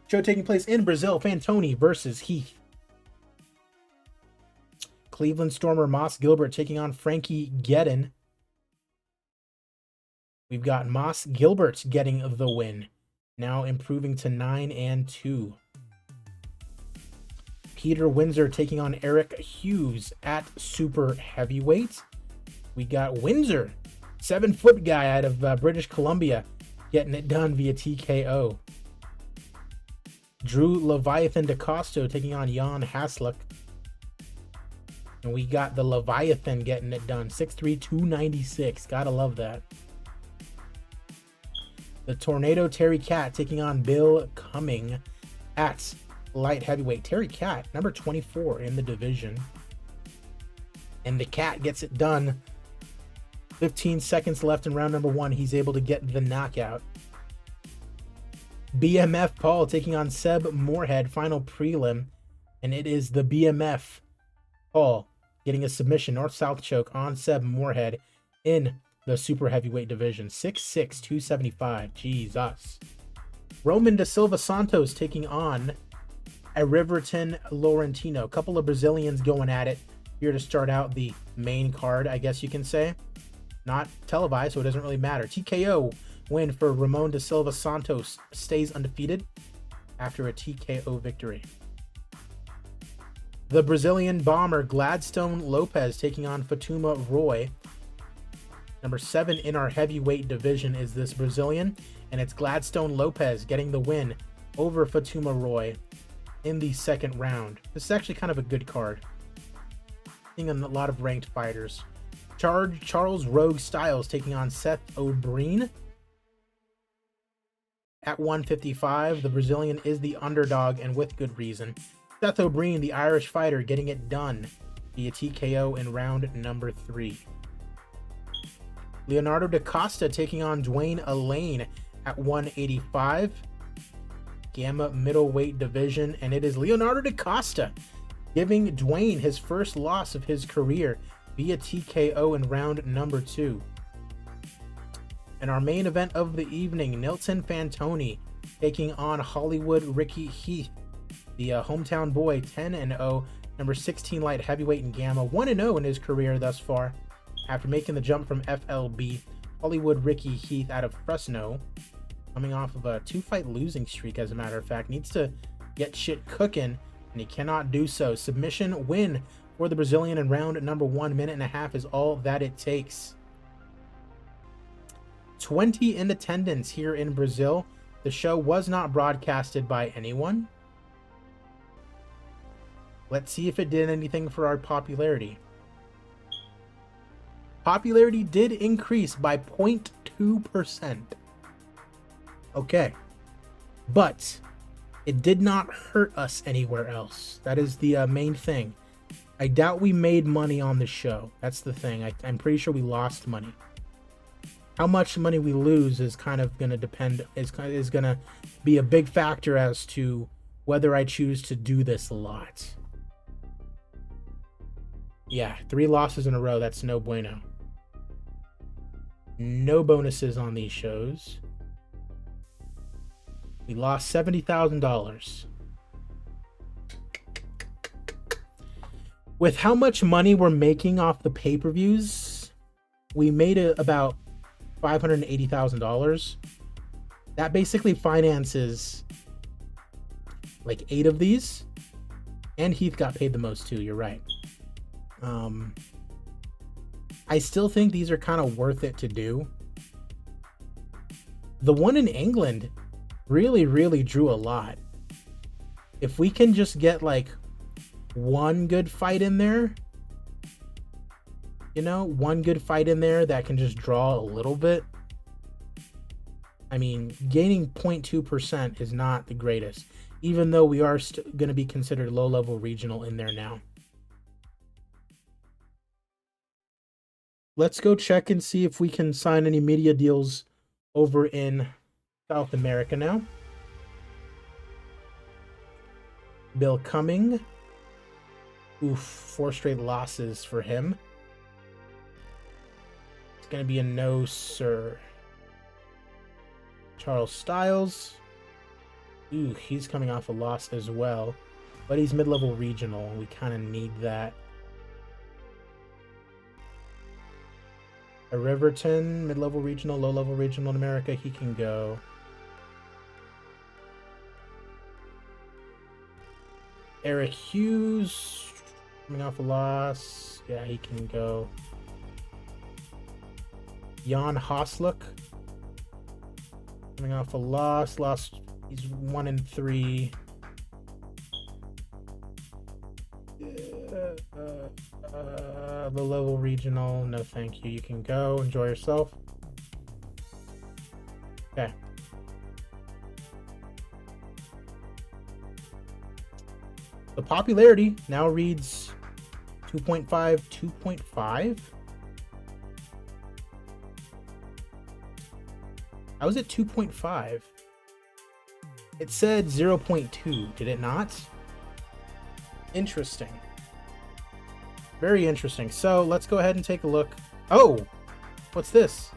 Show taking place in Brazil. Fantoni versus Heath. Cleveland Stormer Moss Gilbert taking on Frankie Gedden. We've got Moss Gilbert getting the win, now improving to 9-2. Peter Windsor taking on Eric Hughes at super heavyweight. We got Windsor, 7-foot guy out of British Columbia, getting it done via TKO. Drew Leviathan DaCosto taking on Jan Hasluk. And we got the Leviathan getting it done, 6'3", 296. Gotta love that. The Tornado Terry Cat taking on Bill Cumming at light heavyweight. Terry Cat, number 24 in the division. And the Cat gets it done. 15 seconds left in round number 1. He's able to get the knockout. BMF Paul taking on Seb Moorhead, final prelim. And it is the BMF Paul getting a submission, north-south choke on Seb Moorhead in the super heavyweight division. 6'6", 275. Jesus. Roman da Silva Santos taking on a Riverton Laurentino. A couple of Brazilians going at it here to start out the main card, I guess you can say. Not televised, so it doesn't really matter. TKO win for Ramon da Silva Santos. Stays undefeated after a TKO victory. The Brazilian bomber Gladstone Lopez taking on Fatuma Roy. Number 7 in our heavyweight division is this Brazilian, and it's Gladstone Lopez getting the win over Fatuma Roy in the second round. This is actually kind of a good card. Seeing a lot of ranked fighters. Charles Rogue Styles taking on Seth O'Brien. At 155, the Brazilian is the underdog, and with good reason. Seth O'Brien, the Irish fighter, getting it done via TKO in round number 3. Leonardo DaCosta taking on Dwayne Elaine at 185. Gamma middleweight division, and it is Leonardo DaCosta giving Dwayne his first loss of his career via TKO in round number 2. And our main event of the evening, Nilton Fantoni taking on Hollywood Ricky Heath, the hometown boy, 10-0, number 16 light heavyweight in Gamma, 1-0 in his career thus far. After making the jump from FLB, Hollywood Ricky Heath out of Fresno, coming off of a 2-fight losing streak, as a matter of fact, needs to get shit cooking, and he cannot do so. Submission win for the Brazilian in round number 1. Minute and a half is all that it takes. 20 in attendance here in Brazil. The show was not broadcasted by anyone. Let's see if it did anything for our popularity. Popularity did increase by 0.2%. Okay. But it did not hurt us anywhere else. That is the main thing. I doubt we made money on the show. That's the thing. I'm pretty sure we lost money. How much money we lose is kind of going to depend, is going to be a big factor as to whether I choose to do this a lot. Yeah, 3 losses in a row. That's no bueno. No bonuses on these shows. We lost $70,000. With how much money we're making off the pay-per-views, we made about $580,000. That basically finances like 8 of these. And Heath got paid the most too, you're right. I still think these are kind of worth it to do. The one in England really drew a lot. If we can just get like one good fight in there, you know, one good fight in there that can just draw a little bit. I mean, gaining 0.2% is not the greatest, even though we are going to be considered low-level regional in there now. Let's go check and see if we can sign any media deals over in South America now. Bill Cumming. Oof, 4 straight losses for him. It's going to be a no, sir. Charles Styles. Ooh, he's coming off a loss as well. But he's mid-level regional. We kind of need that. A Riverton, mid-level regional, low-level regional in America. He can go. Eric Hughes. Coming off a loss. Yeah, he can go. Jan Hosluk. Coming off a loss. He's 1-3. The level regional. No, thank you. You can go. Enjoy yourself. Okay. The popularity now reads 2.5, 2.5. How is it 2.5? It said 0.2, did it not? Interesting. Very interesting. So let's go ahead and take a look. Oh, what's this?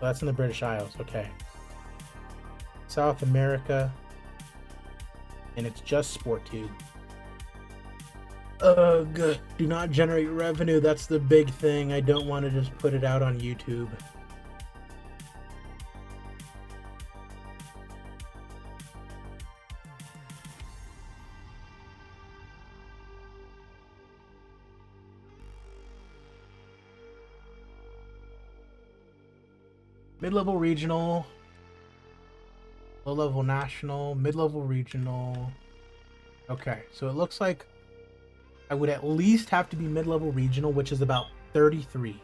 Oh, that's in the British Isles. Okay. South America. And it's just SportTube. Ugh. Do not generate revenue. That's the big thing. I don't want to just put it out on YouTube. Mid-level regional, low-level national, mid-level regional. Okay, so it looks like I would at least have to be mid-level regional, which is about 33.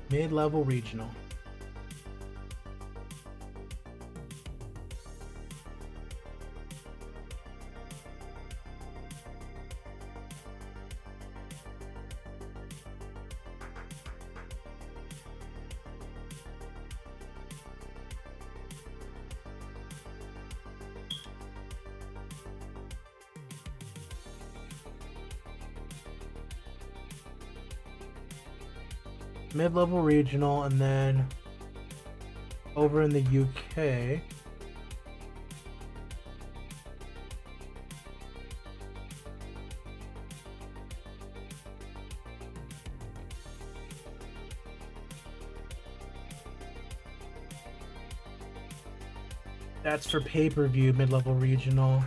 Mid-level regional. mid-level regional, and then over in the UK. That's for pay-per-view, mid-level regional.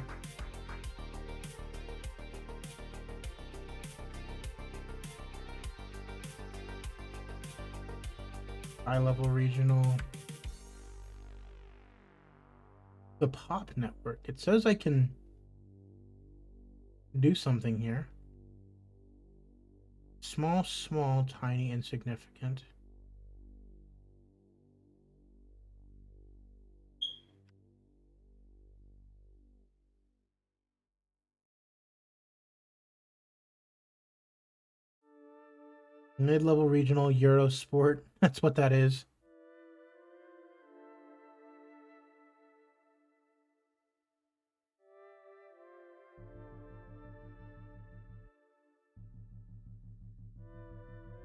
High-level regional. The Pop Network. It says I can do something here. Small, small, tiny, insignificant. Mid-level regional Eurosport. That's what that is.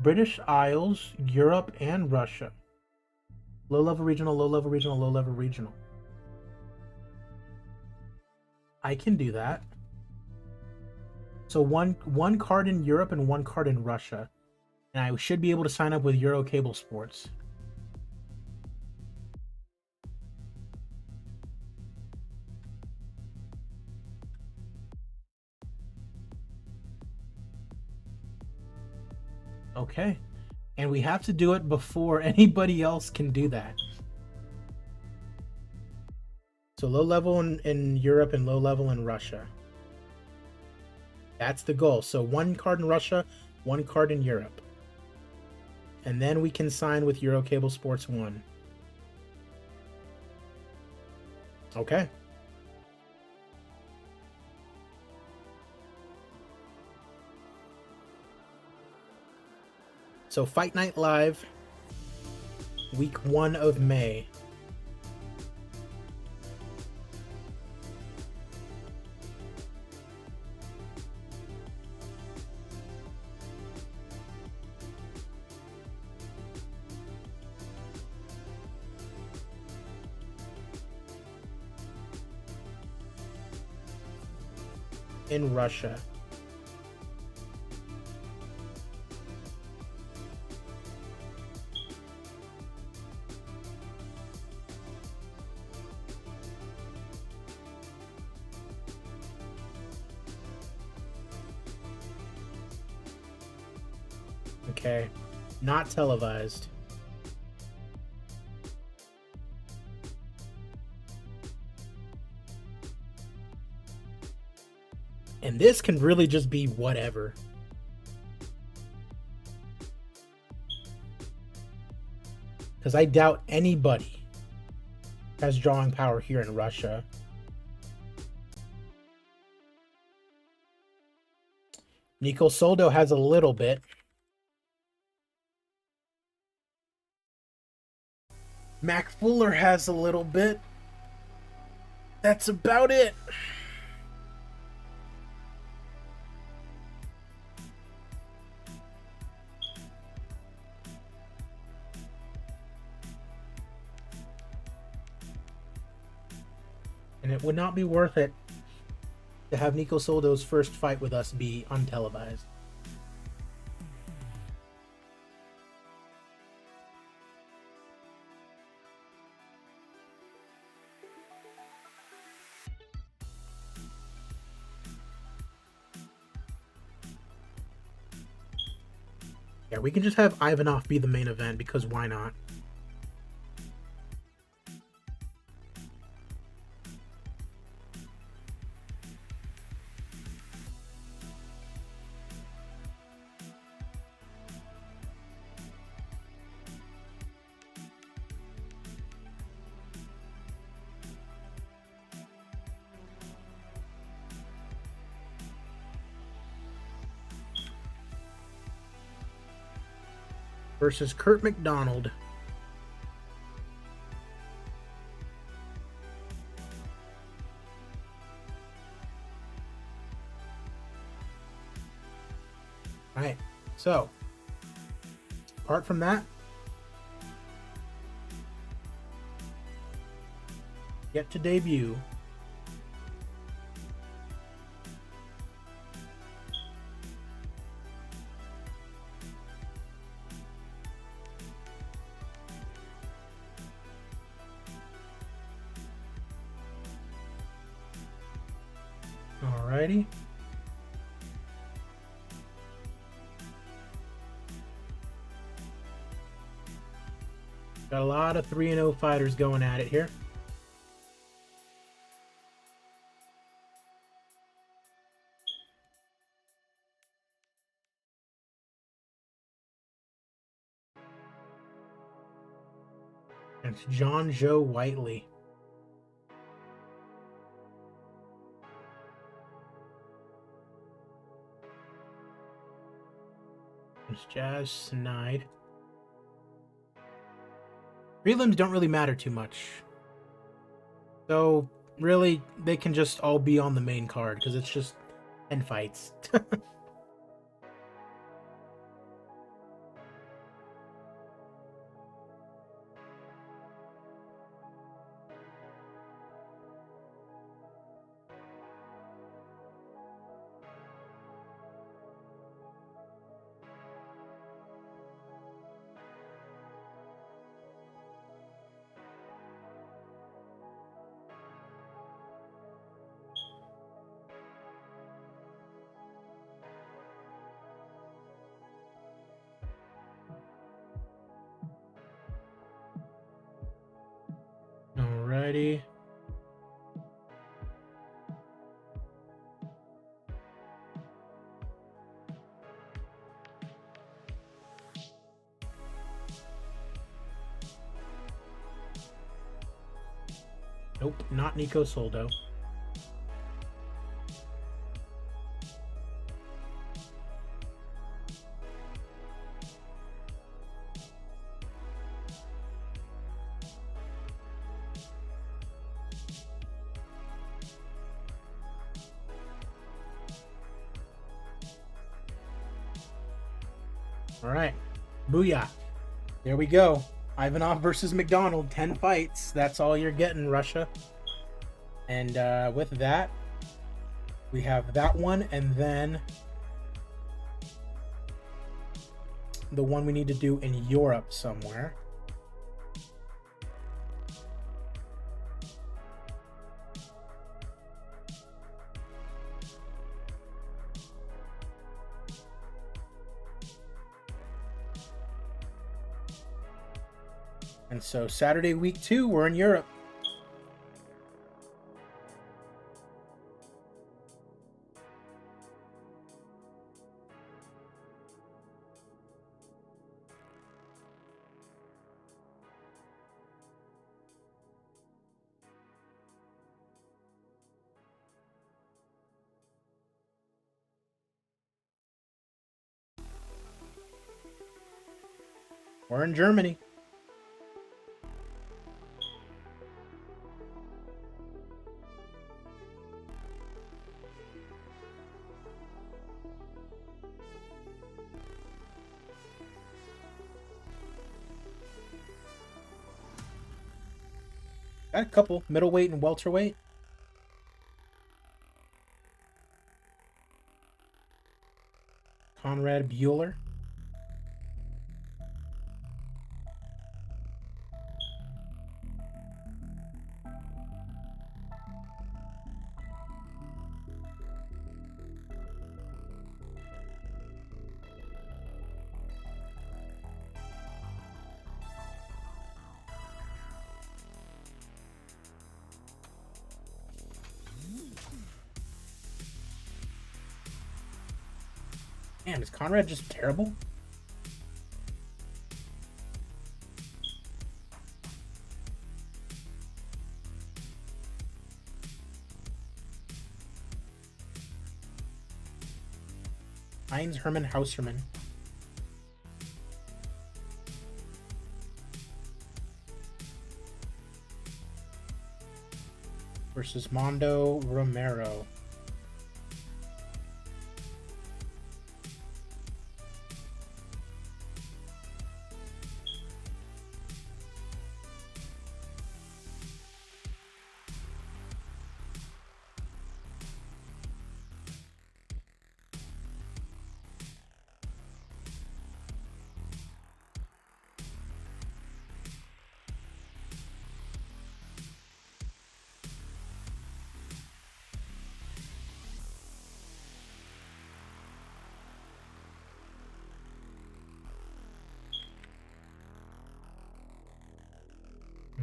British Isles, Europe, and Russia. Low-level regional, low-level regional, low-level regional. I can do that. So one card in Europe and one card in Russia. And I should be able to sign up with Euro Cable Sports. Okay. And we have to do it before anybody else can do that. So low level in Europe and low level in Russia. That's the goal. So one card in Russia, one card in Europe. And then we can sign with Euro Cable Sports 1. Okay. So Fight Night Live, week 1 of May. In Russia. Okay. Not televised. And this can really just be whatever. Because I doubt anybody has drawing power here in Russia. Nico Soldo has a little bit. Mac Fuller has a little bit. That's about it. And it would not be worth it to have Nico Soldo's first fight with us be untelevised. Yeah, we can just have Ivanov be the main event because why not? Versus Kurt McDonald. All right, so Apart from that, yet to debut. Alrighty. Got a lot of 3-0 fighters going at it here. It's John Joe Whiteley. It's Jazz Snide. Prelims don't really matter too much. So, really, they can just all be on the main card, because it's just 10 fights. Alrighty. Nope, not Nico Soldo. All right, booyah. There we go. Ivanov versus McDonald, 10 fights. That's all you're getting, Russia. And with that, we have that one, and then the one we need to do in Europe somewhere. And so Saturday, week 2, we're in Europe. We're in Germany. Got a couple, middleweight and welterweight. Conrad Bueller. Man, is Conrad just terrible? Heinz Hermann Hauserman. Versus Mondo Romero.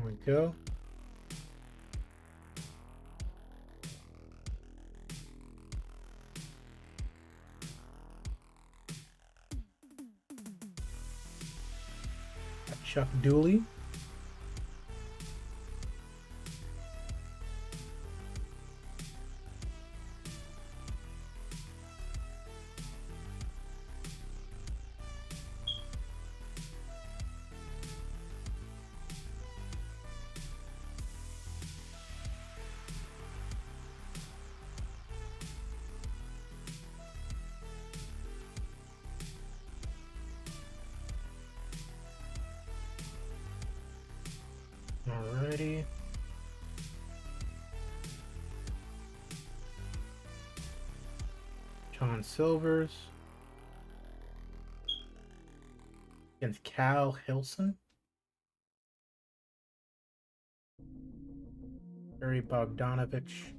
we go. Chuck Dooley. Alrighty. John Silvers against Cal Hilson. Barry Bogdanovich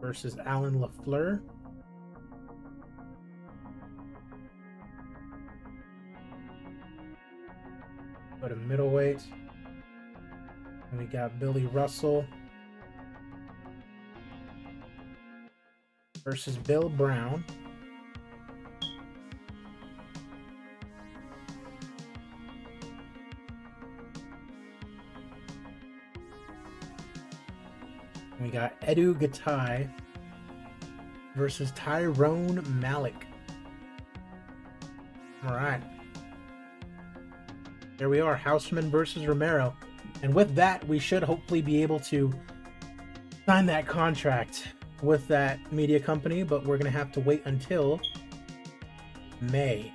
versus Alan LaFleur. Go to middleweight. And we got Billy Russell versus Bill Brown. And we got Edu Gatai versus Tyrone Malik. All right. There we are, Houseman versus Romero. And with that, we should hopefully be able to sign that contract with that media company, but we're going to have to wait until May.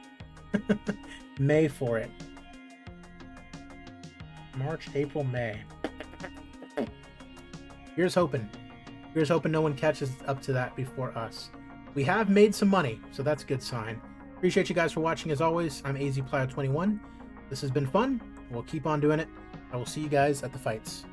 May for it. March, April, May. Here's hoping. Here's hoping no one catches up to that before us. We have made some money, so that's a good sign. Appreciate you guys for watching as always. I'm AZPlayer21. This has been fun. We'll keep on doing it. I will see you guys at the fights.